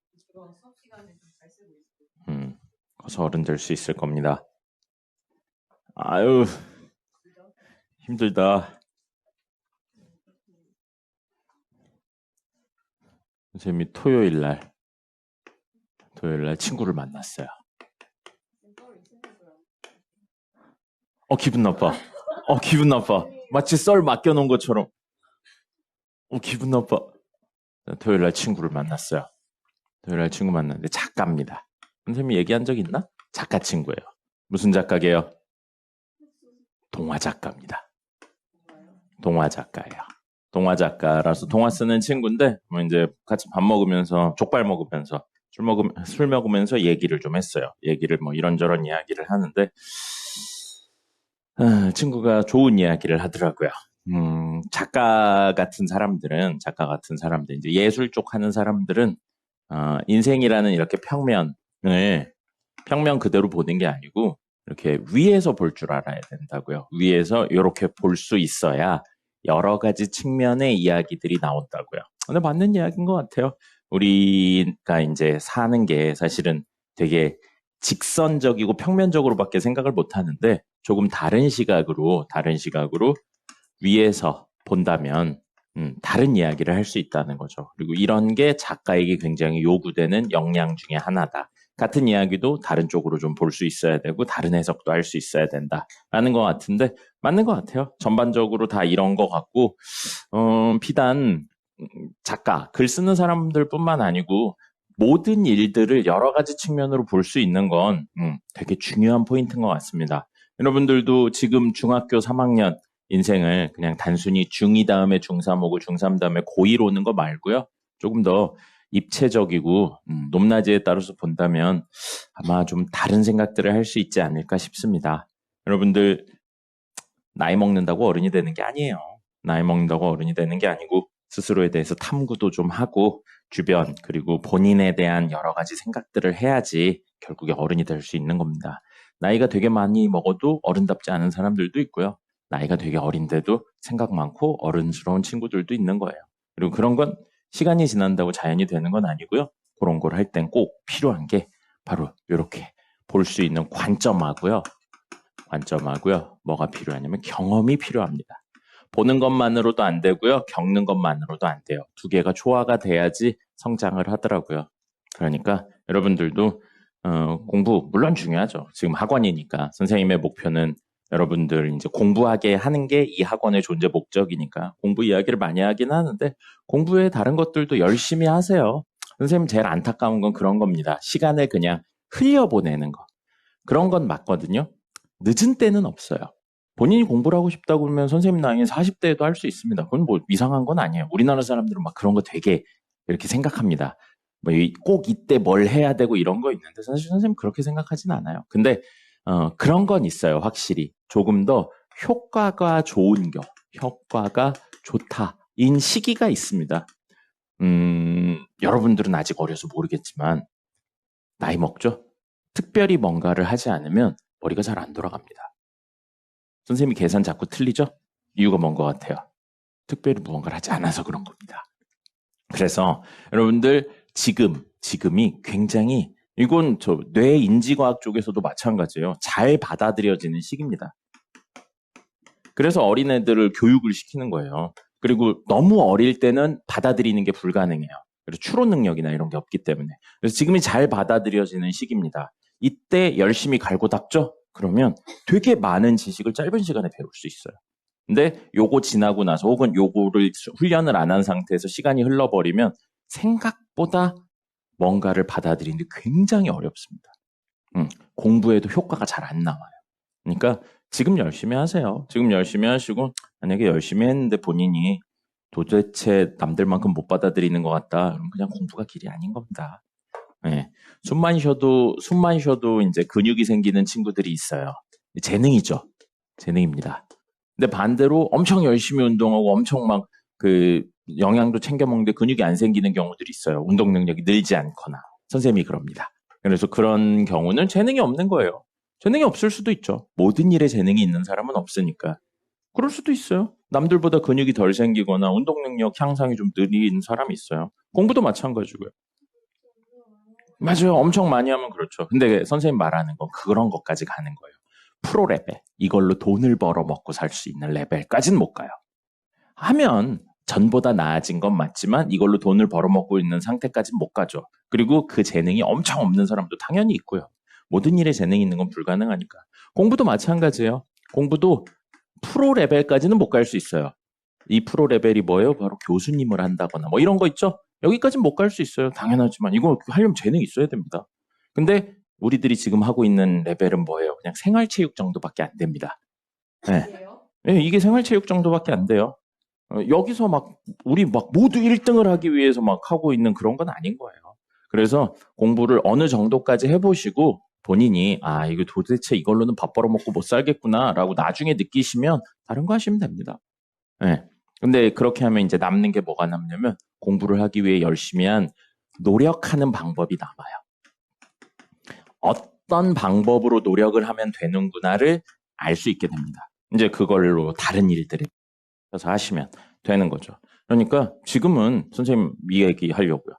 커서 어른 될 수 있을 겁니다. 아유, 힘들다. 선생님이 토요일 날 친구를 만났어요. 기분 나빠. 기분 나빠. 마치 썰 맡겨놓은 것처럼. 기분 나빠. 토요일 날 친구를 만났어요. 토요일 날 친구 만났는데 작가입니다. 선생님이 얘기한 적 있나? 작가 친구예요. 무슨 작가게요? 동화 작가입니다. 동화 작가예요. 동화 작가라서 동화 쓰는 친구인데 뭐 이제 같이 밥 먹으면서 족발 먹으면서 술 먹으면서 얘기를 좀 했어요. 얘기를 뭐 이런저런 이야기를 하는데 친구가 좋은 이야기를 하더라고요. 작가 같은 사람들 이제 예술 쪽 하는 사람들은 인생이라는 이렇게 평면 그대로 보는 게 아니고 이렇게 위에서 볼 줄 알아야 된다고요. 위에서 이렇게 볼 수 있어야 여러 가지 측면의 이야기들이 나온다고요. 근데 맞는 이야기인 것 같아요. 우리가 이제 사는 게 사실은 되게 직선적이고 평면적으로밖에 생각을 못 하는데 조금 다른 시각으로 위에서 본다면 다른 이야기를 할 수 있다는 거죠. 그리고 이런 게 작가에게 굉장히 요구되는 역량 중에 하나다. 같은 이야기도 다른 쪽으로 좀 볼 수 있어야 되고 다른 해석도 할 수 있어야 된다라는 것 같은데 맞는 것 같아요. 전반적으로 다 이런 것 같고 비단 작가, 글 쓰는 사람들뿐만 아니고 모든 일들을 여러 가지 측면으로 볼 수 있는 건 되게 중요한 포인트인 것 같습니다. 여러분들도 지금 중학교 3학년 인생을 그냥 단순히 중2 다음에 중3 오고 중3 다음에 고1 오는 거 말고요. 조금 더 입체적이고 높낮이에 따라서 본다면 아마 좀 다른 생각들을 할 수 있지 않을까 싶습니다. 여러분들 나이 먹는다고 어른이 되는 게 아니에요. 나이 먹는다고 어른이 되는 게 아니고 스스로에 대해서 탐구도 좀 하고 주변 그리고 본인에 대한 여러 가지 생각들을 해야지 결국에 어른이 될 수 있는 겁니다. 나이가 되게 많이 먹어도 어른답지 않은 사람들도 있고요. 나이가 되게 어린데도 생각 많고 어른스러운 친구들도 있는 거예요. 그리고 그런 건 시간이 지난다고 자연이 되는 건 아니고요. 그런 걸 할 땐 꼭 필요한 게 바로 이렇게 볼 수 있는 관점하고요. 뭐가 필요하냐면 경험이 필요합니다. 보는 것만으로도 안 되고요. 겪는 것만으로도 안 돼요. 두 개가 조화가 돼야지 성장을 하더라고요. 그러니까 여러분들도 공부 물론 중요하죠. 지금 학원이니까 선생님의 목표는 여러분들 이제 공부하게 하는 게 이 학원의 존재 목적이니까 공부 이야기를 많이 하긴 하는데 공부의 다른 것들도 열심히 하세요. 선생님 제일 안타까운 건 그런 겁니다. 시간을 그냥 흘려보내는 거. 그런 건 맞거든요. 늦은 때는 없어요. 본인이 공부를 하고 싶다고 그러면 선생님 나이에 40대에도 할 수 있습니다. 그건 뭐 이상한 건 아니에요. 우리나라 사람들은 막 그런 거 되게 이렇게 생각합니다. 뭐 꼭 이때 뭘 해야 되고 이런 거 있는데 사실 선생님 그렇게 생각하진 않아요. 근데 그런 건 있어요. 확실히 조금 더 효과가 좋은 효과가 좋다인 시기가 있습니다. 여러분들은 아직 어려서 모르겠지만 나이 먹죠? 특별히 뭔가를 하지 않으면 머리가 잘 안 돌아갑니다. 선생님이 계산 자꾸 틀리죠? 이유가 뭔 것 같아요? 특별히 무언가를 하지 않아서 그런 겁니다. 그래서 여러분들 지금이 굉장히 이건 저 뇌 인지과학 쪽에서도 마찬가지예요. 잘 받아들여지는 시기입니다. 그래서 어린애들을 교육을 시키는 거예요. 그리고 너무 어릴 때는 받아들이는 게 불가능해요. 그래서 추론 능력이나 이런 게 없기 때문에. 그래서 지금이 잘 받아들여지는 시기입니다. 이때 열심히 갈고 닦죠? 그러면 되게 많은 지식을 짧은 시간에 배울 수 있어요. 근데 요거 지나고 나서 혹은 요거를 훈련을 안 한 상태에서 시간이 흘러버리면 생각보다 뭔가를 받아들이는데 굉장히 어렵습니다. 공부에도 효과가 잘 안 나와요. 그러니까 지금 열심히 하세요. 지금 열심히 하시고 만약에 열심히 했는데 본인이 도대체 남들만큼 못 받아들이는 것 같다. 그럼 그냥 공부가 길이 아닌 겁니다. 네. 숨만 쉬어도 이제 근육이 생기는 친구들이 있어요. 재능이죠. 재능입니다. 근데 반대로 엄청 열심히 운동하고 엄청 막 그 영양도 챙겨 먹는데 근육이 안 생기는 경우들이 있어요. 운동 능력이 늘지 않거나. 선생님이 그럽니다. 그래서 그런 경우는 재능이 없는 거예요. 재능이 없을 수도 있죠. 모든 일에 재능이 있는 사람은 없으니까. 그럴 수도 있어요. 남들보다 근육이 덜 생기거나 운동 능력 향상이 좀 느린 사람이 있어요. 공부도 마찬가지고요. 맞아요. 엄청 많이 하면 그렇죠. 근데 선생님 말하는 건 그런 것까지 가는 거예요. 프로 레벨. 이걸로 돈을 벌어 먹고 살 수 있는 레벨까지는 못 가요. 하면 전보다 나아진 건 맞지만 이걸로 돈을 벌어먹고 있는 상태까지는 못 가죠. 그리고 그 재능이 엄청 없는 사람도 당연히 있고요. 모든 일에 재능이 있는 건 불가능하니까. 공부도 마찬가지예요. 공부도 프로 레벨까지는 못 갈 수 있어요. 이 프로 레벨이 뭐예요? 바로 교수님을 한다거나 뭐 이런 거 있죠? 여기까지는 못 갈 수 있어요. 당연하지만 이거 하려면 재능이 있어야 됩니다. 근데 우리들이 지금 하고 있는 레벨은 뭐예요? 그냥 생활체육 정도밖에 안 됩니다. 네. 네, 이게 생활체육 정도밖에 안 돼요. 여기서 막 우리 막 모두 1등을 하기 위해서 막 하고 있는 그런 건 아닌 거예요. 그래서 공부를 어느 정도까지 해보시고 본인이 이거 도대체 이걸로는 밥 벌어먹고 못 살겠구나라고 나중에 느끼시면 다른 거 하시면 됩니다. 네. 근데 그렇게 하면 이제 남는 게 뭐가 남냐면 공부를 하기 위해 열심히 한 노력하는 방법이 남아요. 어떤 방법으로 노력을 하면 되는구나를 알 수 있게 됩니다. 이제 그걸로 다른 일들을 그래서 하시면 되는 거죠. 그러니까 지금은 선생님 이 얘기 하려고요.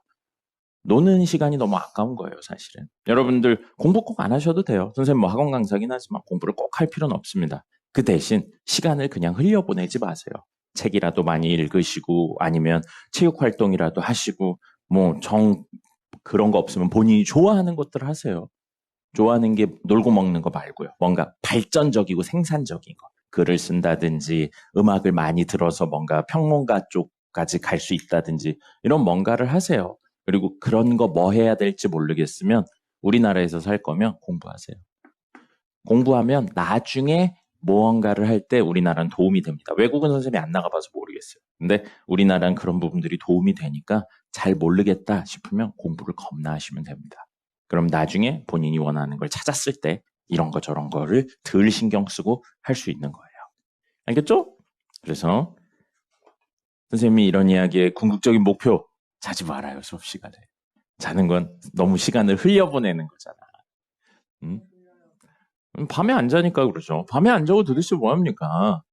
노는 시간이 너무 아까운 거예요, 사실은. 여러분들 공부 꼭 안 하셔도 돼요. 선생님 뭐 학원 강사긴 하지만 공부를 꼭 할 필요는 없습니다. 그 대신 시간을 그냥 흘려보내지 마세요. 책이라도 많이 읽으시고 아니면 체육 활동이라도 하시고 그런 거 없으면 본인이 좋아하는 것들 하세요. 좋아하는 게 놀고 먹는 거 말고요. 뭔가 발전적이고 생산적인 거. 글을 쓴다든지 음악을 많이 들어서 뭔가 평론가 쪽까지 갈 수 있다든지 이런 뭔가를 하세요. 그리고 그런 거 뭐 해야 될지 모르겠으면 우리나라에서 살 거면 공부하세요. 공부하면 나중에 무언가를 할 때 우리나라는 도움이 됩니다. 외국은 선생님이 안 나가봐서 모르겠어요. 근데 우리나라는 그런 부분들이 도움이 되니까 잘 모르겠다 싶으면 공부를 겁나 하시면 됩니다. 그럼 나중에 본인이 원하는 걸 찾았을 때 이런 거 저런 거를 덜 신경 쓰고 할 수 있는 거예요. 알겠죠? 그래서 선생님이 이런 이야기에 궁극적인 목표 자지 말아요. 수업 시간에. 자는 건 너무 시간을 흘려보내는 거잖아. 밤에 안 자니까 그러죠. 밤에 안 자고 도대체 뭐 합니까?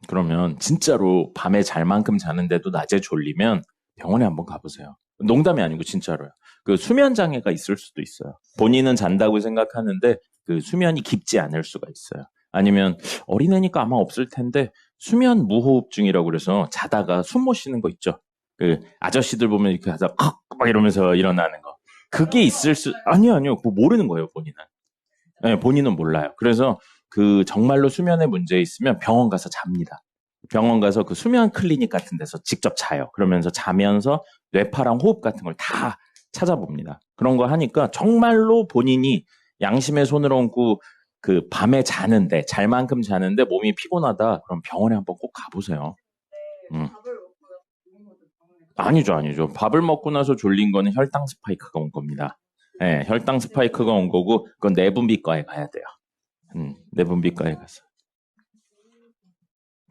그러면 진짜로 밤에 잘 만큼 자는데도 낮에 졸리면 병원에 한번 가보세요. 농담이 아니고 진짜로요. 그 수면 장애가 있을 수도 있어요. 본인은 잔다고 생각하는데 그 수면이 깊지 않을 수가 있어요. 아니면 어린애니까 아마 없을 텐데 수면 무호흡증이라고 그래서 자다가 숨 못 쉬는 거 있죠. 그 아저씨들 보면 이렇게 하다가 막 이러면서 일어나는 거. 그게 있을 수 아니요. 그거 모르는 거예요, 본인은. 네, 본인은 몰라요. 그래서 그 정말로 수면에 문제 있으면 병원 가서 잡니다. 병원 가서 그 수면 클리닉 같은 데서 직접 자요. 그러면서 자면서 뇌파랑 호흡 같은 걸 다 찾아봅니다. 그런 거 하니까 정말로 본인이 양심의 손을 얹고 그 밤에 자는데 잘만큼 자는데 몸이 피곤하다. 그럼 병원에 한번 꼭 가보세요. 아니죠. 밥을 먹고 나서 졸린 거는 혈당 스파이크가 온 겁니다. 네, 혈당 스파이크가 온 거고 그건 내분비과에 가야 돼요. 내분비과에 가서.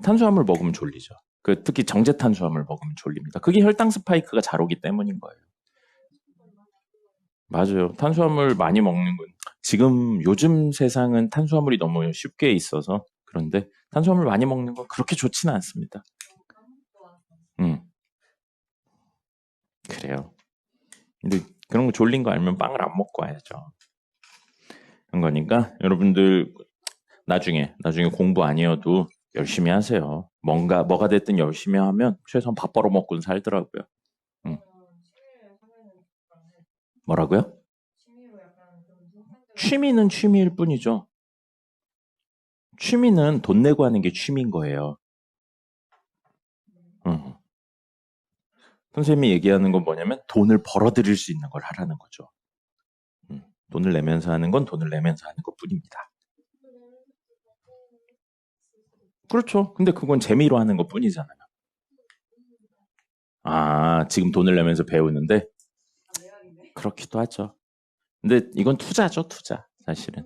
탄수화물 먹으면 졸리죠. 특히 정제 탄수화물 먹으면 졸립니다. 그게 혈당 스파이크가 잘 오기 때문인 거예요. 맞아요. 탄수화물 많이 먹는 건 지금 요즘 세상은 탄수화물이 너무 쉽게 있어서 그런데 탄수화물 많이 먹는 건 그렇게 좋지는 않습니다. 그래요. 근데 그런 거 졸린 거 알면 빵을 안 먹고 와야죠. 그런 거니까 여러분들 나중에 공부 아니어도 열심히 하세요. 뭐가 됐든 열심히 하면 최소한 밥 벌어 먹고는 살더라고요. 뭐라고요? 취미는 취미일 뿐이죠. 취미는 돈 내고 하는 게 취미인 거예요. 선생님이 얘기하는 건 뭐냐면 돈을 벌어들일 수 있는 걸 하라는 거죠. 돈을 내면서 하는 건 돈을 내면서 하는 것 뿐입니다. 그렇죠. 근데 그건 재미로 하는 것 뿐이잖아요. 아, 지금 돈을 내면서 배우는데? 그렇기도 하죠. 근데 이건 투자죠, 투자. 사실은.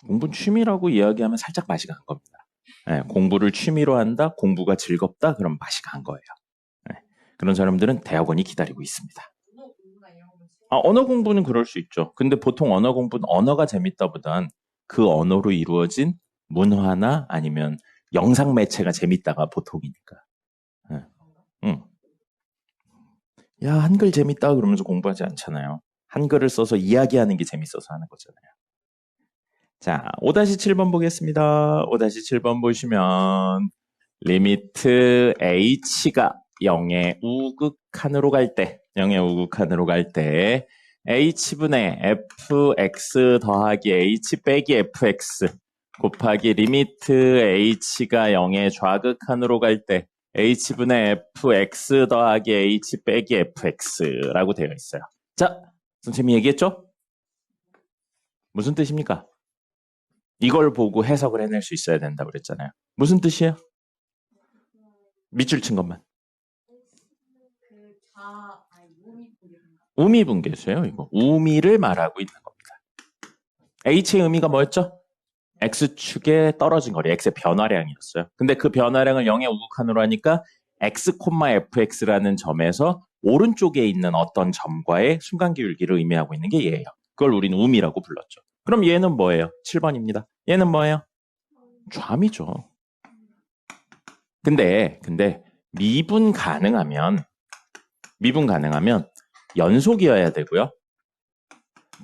공부는 취미라고 이야기하면 살짝 맛이 간 겁니다. 네, 공부를 취미로 한다, 공부가 즐겁다, 그럼 맛이 간 거예요. 네, 그런 사람들은 대학원이 기다리고 있습니다. 언어 공부는 그럴 수 있죠. 근데 보통 언어 공부는 언어가 재밌다보단 그 언어로 이루어진 문화나 아니면 영상 매체가 재밌다가 보통이니까. 네. 야, 한글 재밌다 그러면서 공부하지 않잖아요. 한글을 써서 이야기하는 게 재밌어서 하는 거잖아요. 자, 5-7번 보겠습니다. 5-7번 보시면 리미트 h가 0의 우극한으로 갈 때, h분의 fx 더하기 h 빼기 fx 곱하기 리미트 h가 0의 좌극한으로 갈 때 h분의 fx 더하기 h 빼기 fx라고 되어 있어요. 자, 선생님이 얘기했죠? 무슨 뜻입니까? 이걸 보고 해석을 해낼 수 있어야 된다고 그랬잖아요. 무슨 뜻이에요? 밑줄 친 것만. 우미 분계수예요, 이거. 우미를 말하고 있는 겁니다. h의 의미가 뭐였죠? x축에 떨어진 거리, x의 변화량이었어요. 근데 그 변화량을 0의 우극한으로 하니까 x, fx라는 점에서 오른쪽에 있는 어떤 점과의 순간기울기를 의미하고 있는 게 얘예요. 그걸 우리는 우미라고 불렀죠. 그럼 얘는 뭐예요? 7번입니다. 얘는 뭐예요? 좌미죠. 근데 미분 가능하면 연속이어야 되고요.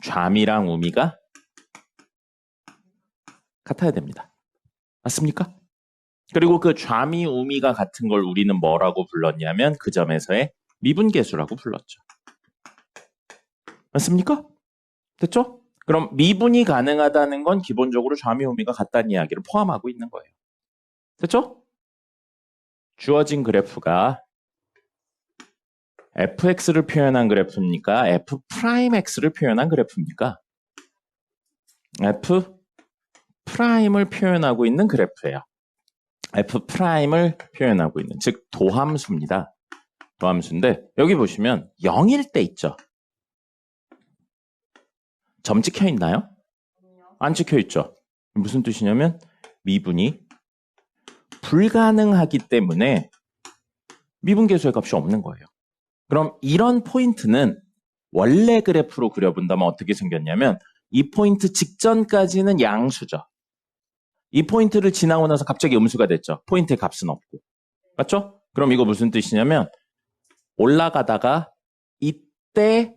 좌미랑 우미가 같아야 됩니다. 맞습니까? 그리고 그 좌미, 우미가 같은 걸 우리는 뭐라고 불렀냐면 그 점에서의 미분계수라고 불렀죠. 맞습니까? 됐죠? 그럼 미분이 가능하다는 건 기본적으로 좌미, 우미가 같다는 이야기를 포함하고 있는 거예요. 됐죠? 주어진 그래프가 fx를 표현한 그래프입니까? f'x를 표현한 그래프입니까? f'을 표현하고 있는 그래프예요. f'을 표현하고 있는, 즉 도함수입니다. 도함수인데 여기 보시면 0일 때 있죠. 점 찍혀 있나요? 안 찍혀 있죠. 무슨 뜻이냐면 미분이 불가능하기 때문에 미분계수의 값이 없는 거예요. 그럼 이런 포인트는 원래 그래프로 그려본다면 어떻게 생겼냐면 이 포인트 직전까지는 양수죠. 이 포인트를 지나고 나서 갑자기 음수가 됐죠. 포인트의 값은 없고. 맞죠? 그럼 이거 무슨 뜻이냐면 올라가다가 이때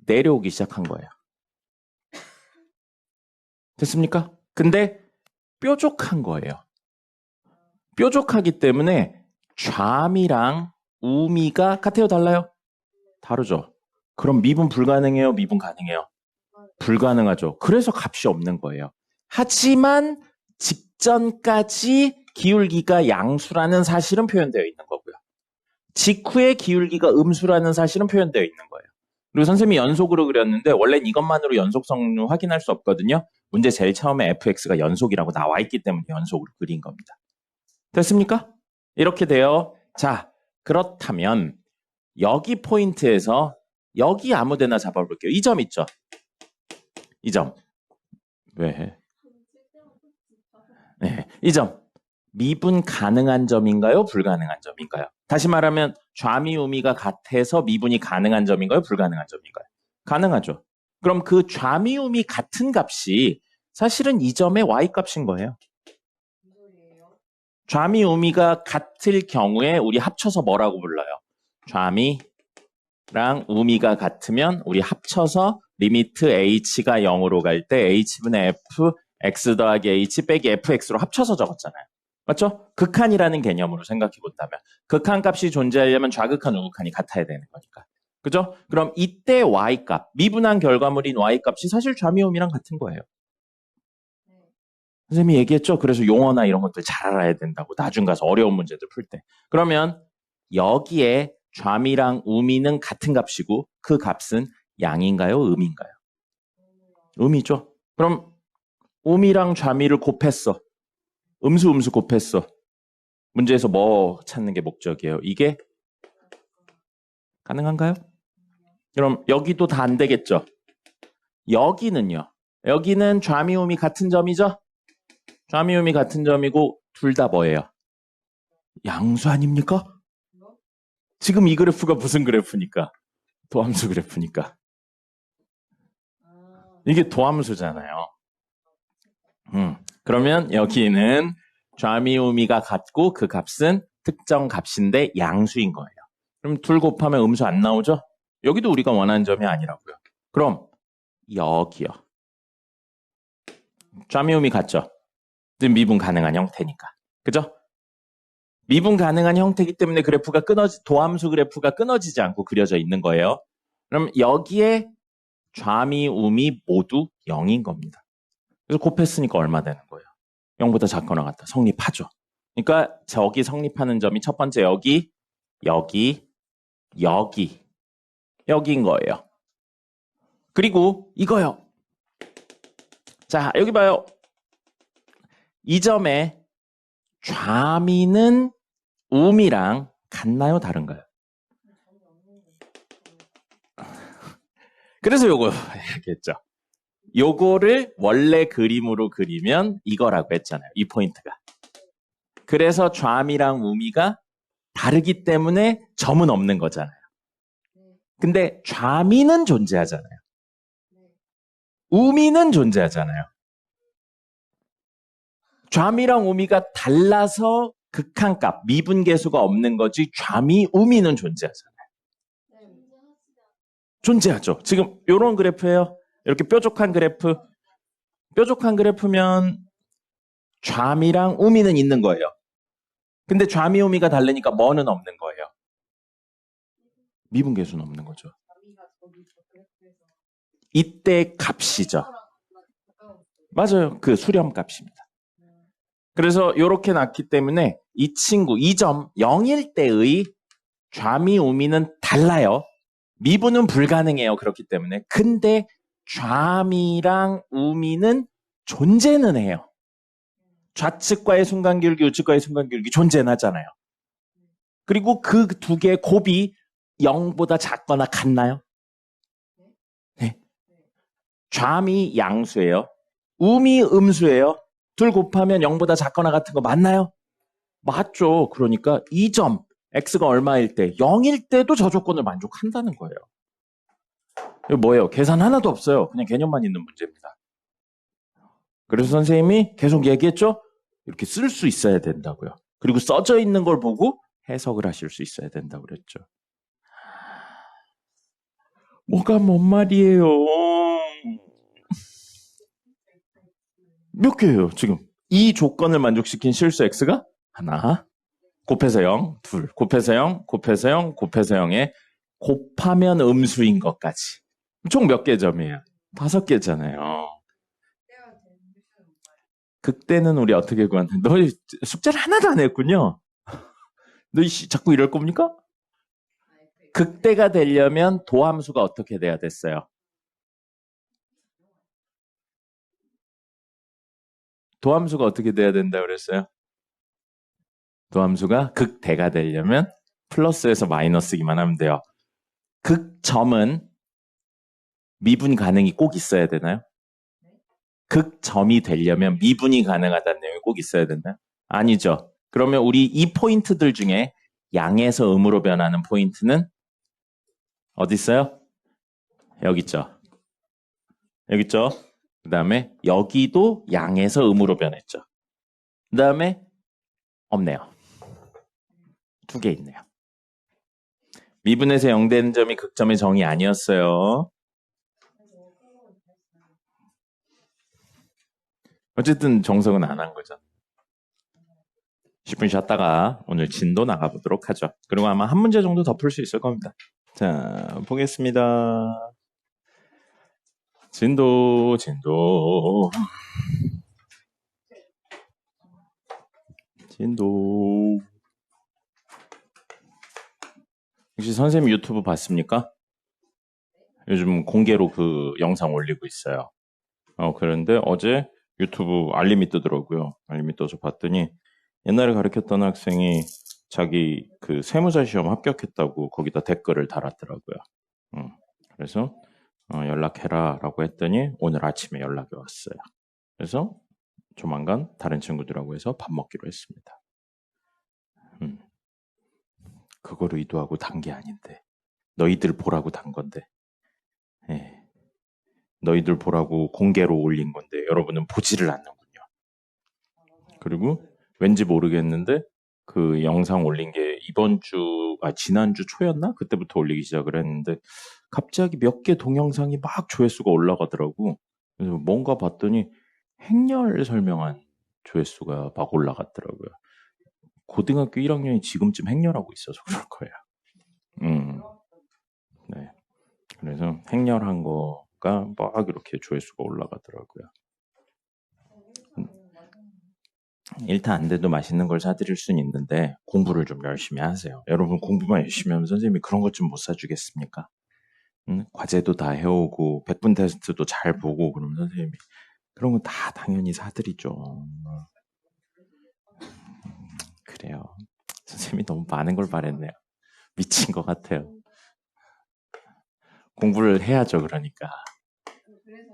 내려오기 시작한 거예요. 됐습니까? 근데 뾰족한 거예요. 뾰족하기 때문에 좌미랑 우미가 같아요, 달라요? 다르죠. 그럼 미분 불가능해요, 미분 가능해요? 불가능하죠. 그래서 값이 없는 거예요. 하지만 직전까지 기울기가 양수라는 사실은 표현되어 있는 거고요. 직후에 기울기가 음수라는 사실은 표현되어 있는 거예요. 그리고 선생님이 연속으로 그렸는데 원래는 이것만으로 연속성 확인할 수 없거든요. 문제 제일 처음에 fx가 연속이라고 나와 있기 때문에 연속으로 그린 겁니다. 됐습니까? 이렇게 돼요. 자, 그렇다면 여기 포인트에서 여기 아무데나 잡아볼게요. 이 점 있죠? 이 점. 왜? 네, 이 점. 미분 가능한 점인가요? 불가능한 점인가요? 다시 말하면 좌미, 우미가 같아서 미분이 가능한 점인가요? 불가능한 점인가요? 가능하죠. 그럼 그 좌미, 우미 같은 값이 사실은 이 점의 y 값인 거예요. 좌미, 우미가 같을 경우에 우리 합쳐서 뭐라고 불러요? 좌미랑 우미가 같으면 우리 합쳐서 리미트 h가 0으로 갈 때 h분의 f, x 더하기 h 빼기 fx로 합쳐서 적었잖아요. 맞죠? 극한이라는 개념으로 생각해 본다면 극한 값이 존재하려면 좌극한, 우극한이 같아야 되는 거니까. 그죠? 그럼 이때 y값, 미분한 결과물인 y값이 사실 좌미, 우미랑 같은 거예요. 선생님이 얘기했죠? 그래서 용어나 이런 것들 잘 알아야 된다고. 나중 가서 어려운 문제들 풀 때. 그러면 여기에 좌미랑 우미는 같은 값이고 그 값은 양인가요? 음인가요? 음이죠. 그럼 우미랑 좌미를 곱했어. 음수 곱했어. 문제에서 뭐 찾는 게 목적이에요? 이게 가능한가요? 그럼 여기도 다 안 되겠죠? 여기는요. 여기는 좌미, 우미 같은 점이죠? 좌미, 우미 같은 점이고 둘 다 뭐예요? 양수 아닙니까? 지금 이 그래프가 무슨 그래프니까? 도함수 그래프니까. 이게 도함수잖아요. 그러면 여기는 좌미, 우미가 같고 그 값은 특정 값인데 양수인 거예요. 그럼 둘 곱하면 음수 안 나오죠? 여기도 우리가 원하는 점이 아니라고요. 그럼 여기요. 좌미, 우미 같죠? 미분 가능한 형태니까. 그죠? 미분 가능한 형태이기 때문에 그래프가 도함수 그래프가 끊어지지 않고 그려져 있는 거예요. 그럼 여기에 좌미, 우미 모두 0인 겁니다. 그래서 곱했으니까 얼마 되는 거예요? 0보다 작거나 같다. 성립하죠. 그러니까 저기 성립하는 점이 첫 번째 여기, 여기인 거예요. 그리고 이거요. 자, 여기 봐요. 이 점에 좌미는 우미랑 같나요? 다른가요? 그래서 요거 해야겠죠. 요거를 원래 그림으로 그리면 이거라고 했잖아요. 이 포인트가. 그래서 좌미랑 우미가 다르기 때문에 점은 없는 거잖아요. 근데 좌미는 존재하잖아요. 우미는 존재하잖아요. 좌미랑 우미가 달라서 극한값, 미분계수가 없는 거지 좌미, 우미는 존재하잖아요. 존재하죠. 지금 이런 그래프예요. 이렇게 뾰족한 그래프. 뾰족한 그래프면 좌미랑 우미는 있는 거예요. 근데 좌미, 우미가 다르니까 뭐는 없는 거예요. 미분계수는 없는 거죠. 이때 값이죠. 맞아요. 그 수렴 값입니다. 그래서 이렇게 났기 때문에 이 친구, 이 점 0일 때의 좌미, 우미는 달라요. 미분은 불가능해요. 그렇기 때문에. 근데 좌미랑 우미는 존재는 해요. 좌측과의 순간기울기, 우측과의 순간기울기 존재는 하잖아요. 그리고 그 두 개의 곱이 0보다 작거나 같나요? 네. 좌미 양수예요. 우미 음수예요. 둘 곱하면 0보다 작거나 같은 거 맞나요? 맞죠. 그러니까 이 점, x가 얼마일 때, 0일 때도 저 조건을 만족한다는 거예요. 이거 뭐예요? 계산 하나도 없어요. 그냥 개념만 있는 문제입니다. 그래서 선생님이 계속 얘기했죠? 이렇게 쓸 수 있어야 된다고요. 그리고 써져 있는 걸 보고 해석을 하실 수 있어야 된다고 그랬죠. 뭐가 뭔 말이에요? 몇 개예요, 지금? 이 조건을 만족시킨 실수 x가 하나, 곱해서 0, 둘, 곱해서 0, 곱해서 0, 곱해서 0에 곱하면 음수인 것까지. 총 몇 개 점이에요? 5개잖아요. 극대는 우리 어떻게 구하는? 너 숙제를 하나도 안 했군요. 너 자꾸 이럴 겁니까? 극대가 되려면 도함수가 어떻게 돼야 됐어요? 도함수가 어떻게 돼야 된다 그랬어요? 도함수가 극대가 되려면 플러스에서 마이너스기만 하면 돼요. 극점은 미분 가능이 꼭 있어야 되나요? 극점이 되려면 미분이 가능하다는 내용이 꼭 있어야 되나요? 아니죠. 그러면 우리 이 포인트들 중에 양에서 음으로 변하는 포인트는 어디 있어요? 여기 있죠. 여기 있죠. 그 다음에 여기도 양에서 음으로 변했죠. 그 다음에 없네요. 2개 있네요. 미분에서 0 되는 점이 극점의 정의 아니었어요. 어쨌든 정석은 안 한 거죠. 10분 쉬었다가 오늘 진도 나가보도록 하죠. 그리고 아마 한 문제 정도 더 풀 수 있을 겁니다. 자, 보겠습니다. 진도. 혹시 선생님 유튜브 봤습니까? 요즘 공개로 그 영상 올리고 있어요. 그런데 어제 유튜브 알림이 뜨더라고요. 알림이 떠서 봤더니 옛날에 가르쳤던 학생이 자기 그 세무사 시험 합격했다고 거기다 댓글을 달았더라고요. 그래서 연락해라 라고 했더니 오늘 아침에 연락이 왔어요. 그래서 조만간 다른 친구들하고 해서 밥 먹기로 했습니다. 그거를 의도하고 단 게 아닌데 너희들 보라고 단 건데 너희들 보라고 공개로 올린 건데 여러분은 보지를 않는군요. 그리고 왠지 모르겠는데 그 영상 올린 게 지난주 초였나? 그때부터 올리기 시작을 했는데 갑자기 몇 개 동영상이 막 조회수가 올라가더라고. 그래서 뭔가 봤더니 행렬 설명한 조회수가 막 올라갔더라고요. 고등학교 1학년이 지금쯤 행렬하고 있어서 그럴 거예요. 네. 그래서 행렬한 거가 막 이렇게 조회수가 올라가더라고요. 1타 안 돼도 맛있는 걸 사드릴 수는 있는데 공부를 좀 열심히 하세요. 여러분 공부만 열심히 하면 선생님이 그런 것 좀 못 사주겠습니까? 과제도 다 해오고 100분 테스트도 잘 보고 그러면 선생님이 그런 거 다 당연히 사드리죠. 그래요. 선생님이 너무 많은 걸 바랬네요. 미친 것 같아요. 공부를 해야죠, 그러니까. 그래서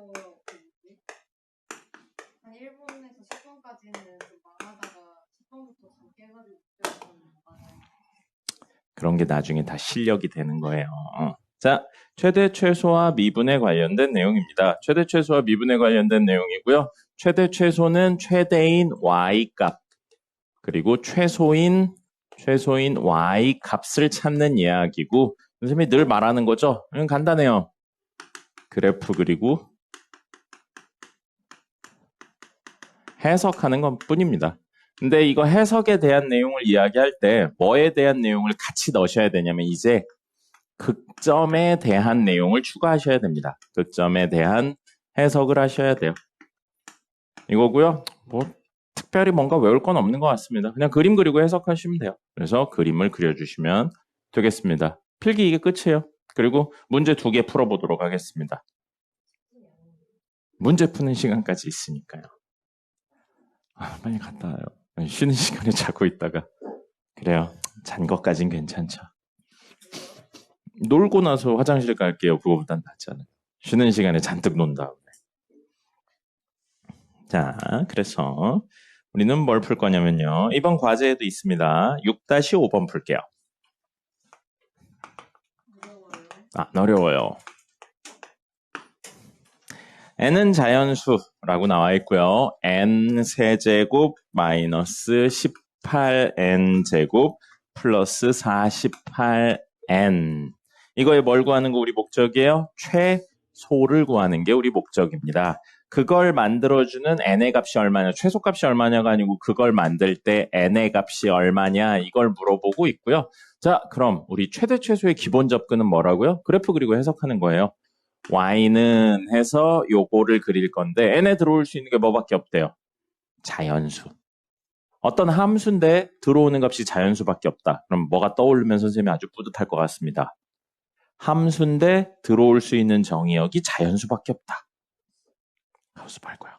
한 1번에서 10번까지는 좀 망하다가 10번부터 좀 깨가지고 맞아요. 그런 게 나중에 다 실력이 되는 거예요. 자, 최대 최소와 미분에 관련된 내용입니다. 최대 최소와 미분에 관련된 내용이고요. 최대 최소는 최대인 y-값 그리고 최소인 y-값을 찾는 이야기고 선생님이 늘 말하는 거죠. 간단해요. 그래프 그리고 해석하는 것 뿐입니다. 근데 이거 해석에 대한 내용을 이야기할 때 뭐에 대한 내용을 같이 넣으셔야 되냐면 이제 극점에 대한 내용을 추가하셔야 됩니다. 극점에 대한 해석을 하셔야 돼요. 이거고요. 특별히 뭔가 외울 건 없는 것 같습니다. 그냥 그림 그리고 해석하시면 돼요. 그래서 그림을 그려주시면 되겠습니다. 필기 이게 끝이에요. 그리고 문제 2개 풀어보도록 하겠습니다. 문제 푸는 시간까지 있으니까요. 빨리 갔다 와요. 쉬는 시간에 자고 있다가. 그래요. 잔 것까진 괜찮죠. 놀고 나서 화장실 갈게요. 그거보단 낫잖아요. 쉬는 시간에 잔뜩 논 다음에. 자, 그래서 우리는 뭘 풀 거냐면요. 이번 과제에도 있습니다. 6-5번 풀게요. 어려워요. n은 자연수라고 나와 있고요. n 세제곱 마이너스 18n 제곱 플러스 48n. 이거에 뭘 구하는 거 우리 목적이에요? 최소를 구하는 게 우리 목적입니다. 그걸 만들어주는 n의 값이 얼마냐, 최소값이 얼마냐가 아니고 그걸 만들 때 n의 값이 얼마냐 이걸 물어보고 있고요. 자, 그럼 우리 최대 최소의 기본 접근은 뭐라고요? 그래프 그리고 해석하는 거예요. y는 해서 요거를 그릴 건데 n에 들어올 수 있는 게 뭐밖에 없대요? 자연수. 어떤 함수인데 들어오는 값이 자연수밖에 없다. 그럼 뭐가 떠오르면 선생님이 아주 뿌듯할 것 같습니다. 함수인데 들어올 수 있는 정의역이 자연수밖에 없다. 함수 말고요.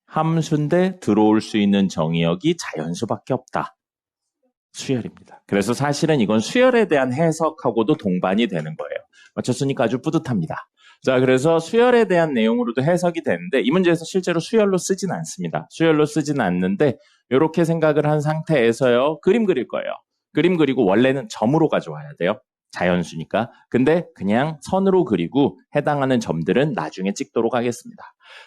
함수인데 들어올 수 있는 정의역이 자연수밖에 없다. 수열입니다. 그래서 사실은 이건 수열에 대한 해석하고도 동반이 되는 거예요. 맞췄으니까 아주 뿌듯합니다. 자, 그래서 수열에 대한 내용으로도 해석이 되는데 이 문제에서 실제로 수열로 쓰진 않습니다. 수열로 쓰진 않는데 이렇게 생각을 한 상태에서요. 그림 그릴 거예요. 그림 그리고 원래는 점으로 가져와야 돼요. 자연수니까. 근데 그냥 선으로 그리고 해당하는 점들은 나중에 찍도록 하겠습니다.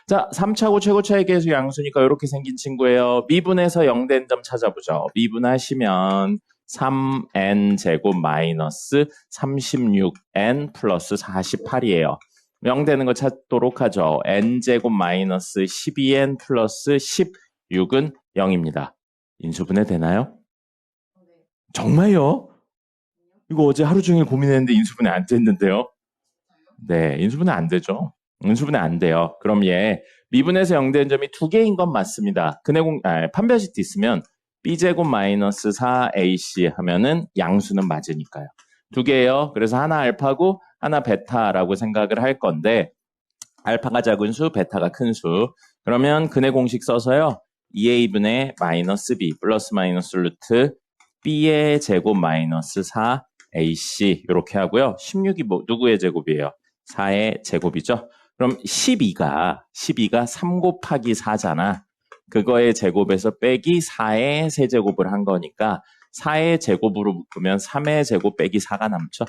자, 3차고 최고차의 계수 양수니까 이렇게 생긴 친구예요. 미분에서 0된 점 찾아보죠. 미분하시면 3n 제곱 마이너스 36n 플러스 48이에요. 0 되는 거 찾도록 하죠. n 제곱 마이너스 12n 플러스 16은 0입니다. 인수분해 되나요? 정말요? 이거 어제 하루 종일 고민했는데 인수분해 안 됐는데요. 네, 인수분해 안 되죠. 인수분해 안 돼요. 그럼 얘 미분에서 0된 점이 2개인 건 맞습니다. 판별식 있으면 b제곱 마이너스 4ac 하면은 양수는 맞으니까요. 2개예요. 그래서 하나 알파고 하나 베타라고 생각을 할 건데 알파가 작은 수, 베타가 큰 수. 그러면 근의 공식 써서요. 2a분의 마이너스 b 플러스 마이너스 루트 b의 제곱 마이너스 4ac 이렇게 하고요. 16이 누구의 제곱이에요? 4의 제곱이죠. 그럼 12가 3 곱하기 4잖아. 그거의 제곱에서 빼기 4의 세제곱을 한 거니까 4의 제곱으로 묶으면 3의 제곱 빼기 4가 남죠.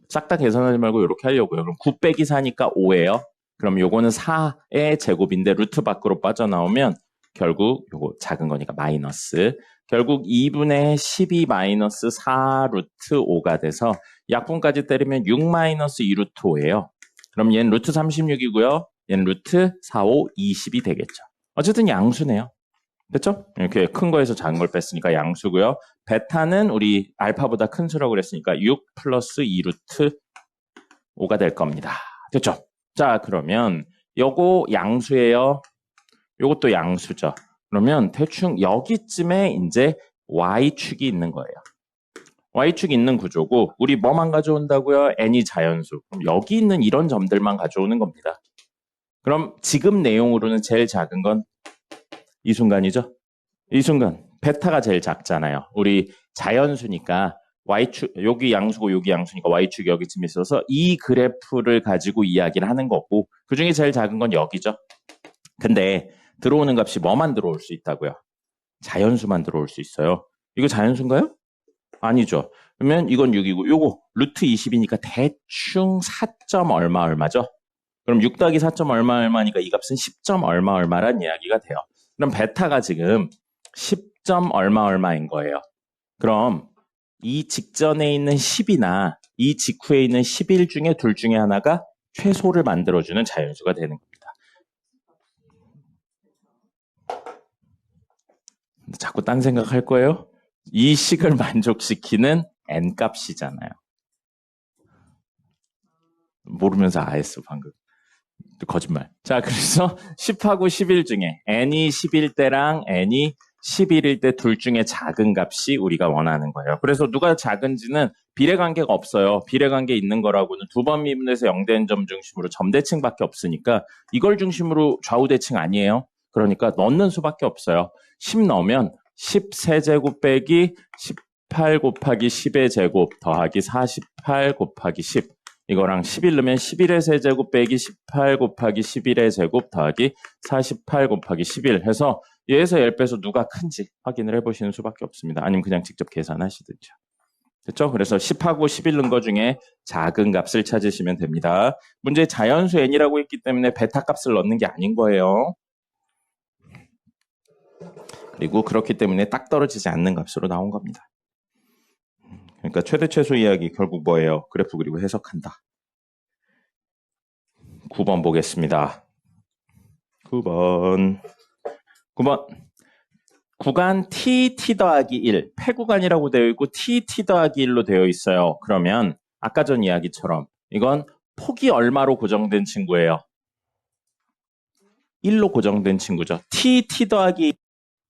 싹 다 계산하지 말고 이렇게 하려고요. 그럼 9 빼기 4니까 5예요. 그럼 요거는 4의 제곱인데 루트 밖으로 빠져나오면 결국 요거 작은 거니까 마이너스. 결국 2분의 12 마이너스 4 루트 5가 돼서 약분까지 때리면 6 마이너스 2 루트 5예요. 그럼 얘는 루트 36이고요. 얘는 루트 4, 5, 20이 되겠죠. 어쨌든 양수네요. 됐죠? 이렇게 큰 거에서 작은 걸 뺐으니까 양수고요. 베타는 우리 알파보다 큰 수라고 그랬으니까 6 플러스 2 루트 5가 될 겁니다. 됐죠? 자, 그러면 요거 양수예요. 요것도 양수죠. 그러면 대충 여기쯤에 이제 y축이 있는 거예요. y축이 있는 구조고 우리 뭐만 가져온다고요? n이 자연수. 그럼 여기 있는 이런 점들만 가져오는 겁니다. 그럼 지금 내용으로는 제일 작은 건 이 순간이죠? 이 순간. 베타가 제일 작잖아요. 우리 자연수니까 y축, 여기 양수고 여기 양수니까 y축이 여기쯤 있어서 이 그래프를 가지고 이야기를 하는 거고 그 중에 제일 작은 건 여기죠. 근데 들어오는 값이 뭐만 들어올 수 있다고요? 자연수만 들어올 수 있어요. 이거 자연수인가요? 아니죠. 그러면 이건 6이고 요거 루트 20이니까 대충 4점 얼마 얼마죠? 그럼 6 더하기 4점 얼마 얼마니까 이 값은 10점 얼마 얼마란 이야기가 돼요. 그럼 베타가 지금 10점 얼마 얼마인 거예요. 그럼 이 직전에 있는 10이나 이 직후에 있는 11 중에 둘 중에 하나가 최소를 만들어주는 자연수가 되는 겁니다. 자꾸 딴 생각할 거예요? 이 식을 만족시키는 n값이잖아요. 모르면서 했어 방금. 거짓말. 자, 그래서 10하고 11 중에 n이 11대랑 n이 11일 때 둘 중에 작은 값이 우리가 원하는 거예요. 그래서 누가 작은지는 비례관계가 없어요. 비례관계 있는 거라고는 두 번 미분해서 0된 점 중심으로 점대칭밖에 없으니까 이걸 중심으로 좌우대칭 아니에요. 그러니까 넣는 수밖에 없어요. 10 넣으면 10 세제곱 빼기 18 곱하기 10의 제곱 더하기 48 곱하기 10 이거랑 11 넣으면 11의 세제곱 빼기 18 곱하기 11의 제곱 더하기 48 곱하기 11 해서 얘에서 10배에서 누가 큰지 확인을 해보시는 수밖에 없습니다. 아니면 그냥 직접 계산하시든지. 됐죠? 그래서 10하고 11 넣은 거 중에 작은 값을 찾으시면 됩니다. 문제 자연수 n이라고 했기 때문에 베타 값을 넣는 게 아닌 거예요. 그리고 그렇기 때문에 딱 떨어지지 않는 값으로 나온 겁니다. 그러니까 최대 최소 이야기 결국 뭐예요? 그래프 그리고 해석한다. 9번 보겠습니다. 9번. 구간 t 더하기 1, 폐구간이라고 되어 있고 t 더하기 1로 되어 있어요. 그러면 아까 전 이야기처럼 이건 폭이 얼마로 고정된 친구예요? 1로 고정된 친구죠. t 더하기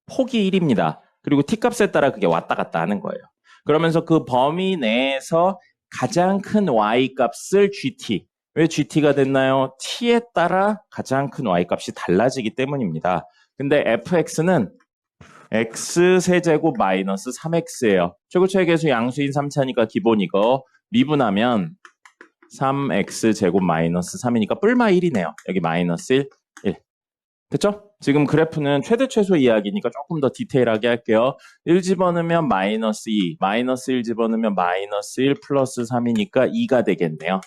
폭이 1입니다. 그리고 t 값에 따라 그게 왔다 갔다 하는 거예요. 그러면서 그 범위 내에서 가장 큰 y 값을 gt. 왜 gt가 됐나요? t에 따라 가장 큰 y 값이 달라지기 때문입니다. 근데 fx는 x세제곱 마이너스 3x예요. 최고차의 계수 양수인 3차니까 기본 이거 미분하면 3x제곱 마이너스 3이니까 뿔마 1이네요. 여기 마이너스 1, 1. 됐죠? 지금 그래프는 최대 최소 이야기니까 조금 더 디테일하게 할게요. 1 집어넣으면 마이너스 2, 마이너스 1 집어넣으면 마이너스 1 플러스 3이니까 2가 되겠네요.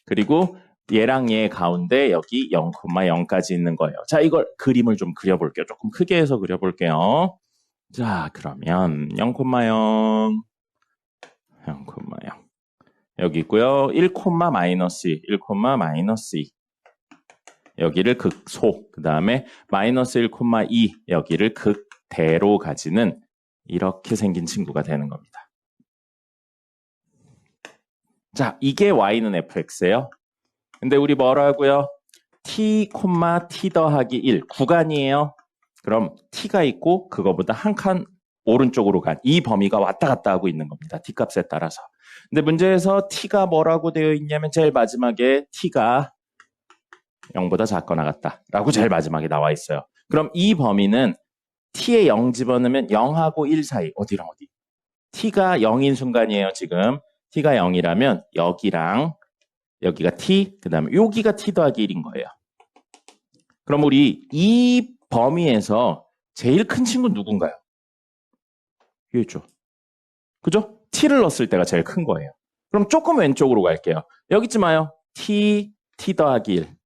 그리고 얘랑 얘 가운데 여기 0,0까지 있는 거예요. 자, 이걸 그림을 좀 그려볼게요. 조금 크게 해서 그려볼게요. 자, 그러면 0,0, 0,0 여기 있고요. 1, 마이너스 2, 1, 마이너스 2 여기를 극소, 그 다음에 마이너스 1,2 여기를 극대로 가지는 이렇게 생긴 친구가 되는 겁니다. 자, 이게 y는 fx예요. 근데 우리 뭐라고요? t, t 더하기 1 구간이에요. 그럼 t가 있고 그거보다 한 칸 오른쪽으로 간 이 범위가 왔다 갔다 하고 있는 겁니다. t값에 따라서. 근데 문제에서 t가 뭐라고 되어 있냐면 제일 마지막에 t가 0보다 작거나 같다라고 제일 마지막에 나와 있어요. 그럼 이 범위는 t에 0 집어넣으면 0하고 1 사이 어디랑 어디? t가 0인 순간이에요. 지금 t가 0이라면 여기랑 여기가 t, 그 다음에 여기가 t 더하기 1인 거예요. 그럼 우리 이 범위에서 제일 큰 친구는 누군가요? 여기 있죠. 그죠? t를 넣었을 때가 제일 큰 거예요. 그럼 조금 왼쪽으로 갈게요. 여기 있지 마요. t 더하기 1.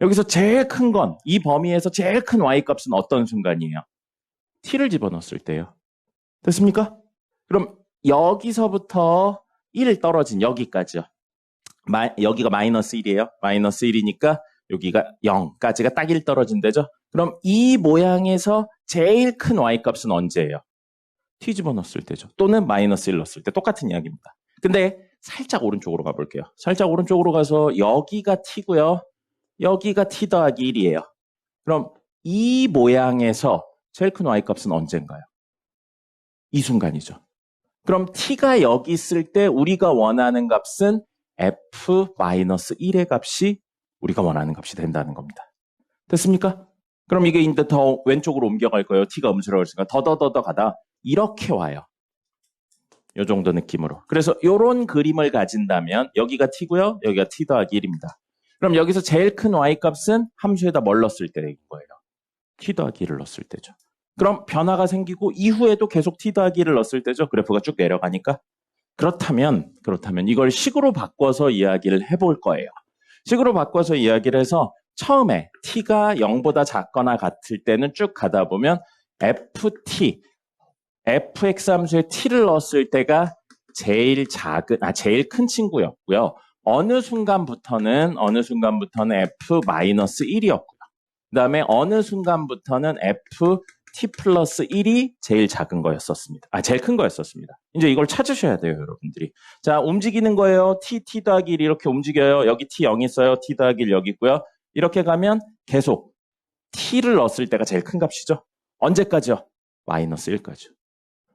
여기서 제일 큰 건, 이 범위에서 제일 큰 y값은 어떤 순간이에요? t를 집어넣었을 때요. 됐습니까? 그럼 여기서부터 1 떨어진 여기까지요. 여기가 마이너스 1이에요. 마이너스 1이니까 여기가 0까지가 딱 1 떨어진 데죠. 그럼 이 모양에서 제일 큰 y값은 언제예요? t 집어넣었을 때죠. 또는 마이너스 1 넣었을 때 똑같은 이야기입니다. 근데 살짝 오른쪽으로 가볼게요. 살짝 오른쪽으로 가서 여기가 t고요. 여기가 t 더하기 1이에요. 그럼 이 모양에서 제일 큰 y값은 언젠가요? 이 순간이죠. 그럼 t가 여기 있을 때 우리가 원하는 값은 f-1의 값이 우리가 원하는 값이 된다는 겁니다. 됐습니까? 그럼 이게 이제 더 왼쪽으로 옮겨갈 거예요. t가 음수라고 했으니까 더더더더 가다 이렇게 와요. 이 정도 느낌으로. 그래서 이런 그림을 가진다면 여기가 t고요. 여기가 t 더하기 1입니다. 그럼 여기서 제일 큰 y값은 함수에다 뭘 넣었을 때인 거예요? t 더하기 1을 넣었을 때죠. 그럼 변화가 생기고 이후에도 계속 t 더하기 1을 넣었을 때죠. 그래프가 쭉 내려가니까. 그렇다면 이걸 식으로 바꿔서 이야기를 해볼 거예요. 식으로 바꿔서 이야기를 해서 처음에 t가 0보다 작거나 같을 때는 쭉 가다 보면 fx 함수에 t를 넣었을 때가 제일 큰 친구였고요. 어느 순간부터는 f-1이었고요. 그 다음에 어느 순간부터는 ft 플러스 1이 제일 작은 거였었습니다. 제일 큰 거였었습니다. 이제 이걸 찾으셔야 돼요, 여러분들이. 자, 움직이는 거예요. t 더하기 1 이렇게 움직여요. 여기 t 0 있어요. t 더하기 1 여기 있고요. 이렇게 가면 계속 t를 넣었을 때가 제일 큰 값이죠. 언제까지요? 마이너스 1까지요.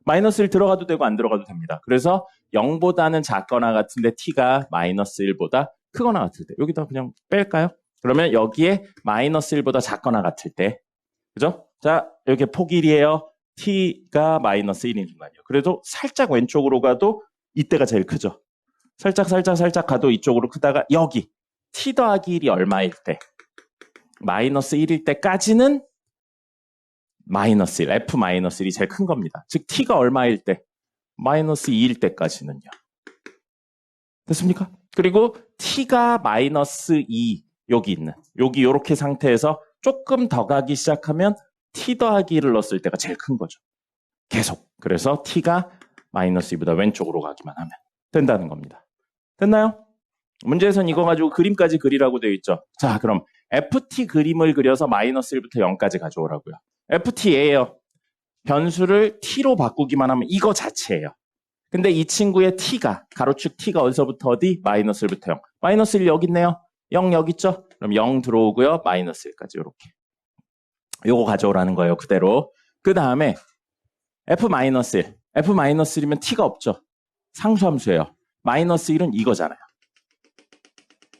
마이너스 1 들어가도 되고 안 들어가도 됩니다. 그래서 0보다는 작거나 같은데 t가 마이너스 1보다 크거나 같을 때 여기다 그냥 뺄까요? 그러면 여기에 마이너스 1보다 작거나 같을 때 그죠? 자, 여기 폭1이에요. t가 마이너스 1인 순간이요. 그래도 살짝 왼쪽으로 가도 이때가 제일 크죠. 살짝 가도 이쪽으로 크다가 여기 t 더하기 1이 얼마일 때? 마이너스 1일 때까지는 마이너스 1, f-1이 제일 큰 겁니다. 즉 t가 얼마일 때? 마이너스 2일 때까지는요. 됐습니까? 그리고 t가 마이너스 2 여기 있는 여기 이렇게 상태에서 조금 더 가기 시작하면 t 더하기 1을 넣었을 때가 제일 큰 거죠. 계속. 그래서 t가 마이너스 2보다 왼쪽으로 가기만 하면 된다는 겁니다. 됐나요? 문제에선 이거 가지고 그림까지 그리라고 되어 있죠. 자, 그럼 ft 그림을 그려서 마이너스 1부터 0까지 가져오라고요. ft예요. 변수를 t로 바꾸기만 하면 이거 자체예요. 근데 이 친구의 t가 가로축 t가 어디서부터 어디? 마이너스 1부터 0. 마이너스 1 여기 있네요. 0 여기 있죠? 그럼 0 들어오고요. 마이너스 1까지 이렇게. 요거 가져오라는 거예요. 그대로. 그 다음에 f-1. f-1이면 t가 없죠. 상수함수예요. 마이너스 1은 이거잖아요.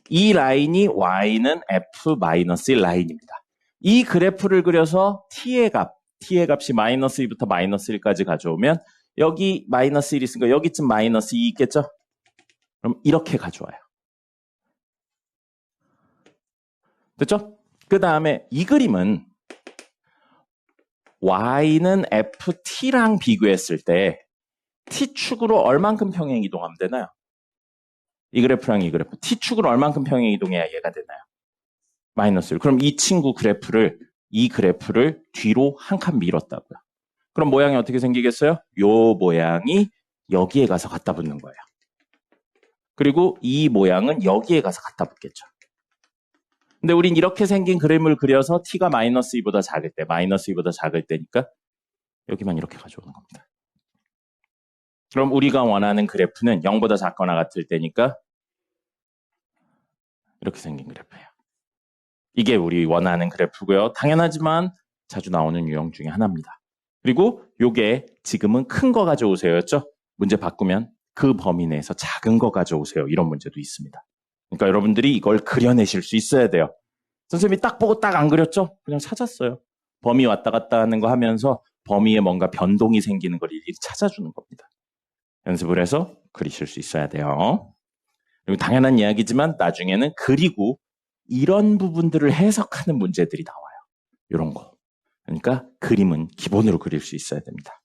이 라인이 y는 f-1 라인입니다. 이 그래프를 그려서 t의 값이 마이너스 2부터 마이너스 1까지 가져오면 여기 마이너스 1 있으니까 여기쯤 마이너스 2 있겠죠? 그럼 이렇게 가져와요. 됐죠? 그 다음에 이 그림은 y는 ft랑 비교했을 때 t축으로 얼만큼 평행 이동하면 되나요? 이 그래프랑 이 그래프. t축으로 얼만큼 평행 이동해야 얘가 되나요? 마이너스 1. 그럼 이 친구 그래프를, 이 그래프를 뒤로 한 칸 밀었다고요. 그럼 모양이 어떻게 생기겠어요? 요 모양이 여기에 가서 갖다 붙는 거예요. 그리고 이 모양은 여기에 가서 갖다 붙겠죠. 근데 우린 이렇게 생긴 그림을 그려서 t가 마이너스 2보다 작을 때, 마이너스 2보다 작을 때니까 여기만 이렇게 가져오는 겁니다. 그럼 우리가 원하는 그래프는 0보다 작거나 같을 때니까 이렇게 생긴 그래프예요. 이게 우리 원하는 그래프고요. 당연하지만 자주 나오는 유형 중에 하나입니다. 그리고 요게 지금은 큰 거 가져오세요였죠? 문제 바꾸면 그 범위 내에서 작은 거 가져오세요. 이런 문제도 있습니다. 그러니까 여러분들이 이걸 그려내실 수 있어야 돼요. 선생님이 딱 보고 딱 안 그렸죠? 그냥 찾았어요. 범위 왔다 갔다 하는 거 하면서 범위에 뭔가 변동이 생기는 걸 일일이 찾아주는 겁니다. 연습을 해서 그리실 수 있어야 돼요. 그리고 당연한 이야기지만 나중에는 그리고 이런 부분들을 해석하는 문제들이 나와요. 이런 거. 그러니까 그림은 기본으로 그릴 수 있어야 됩니다.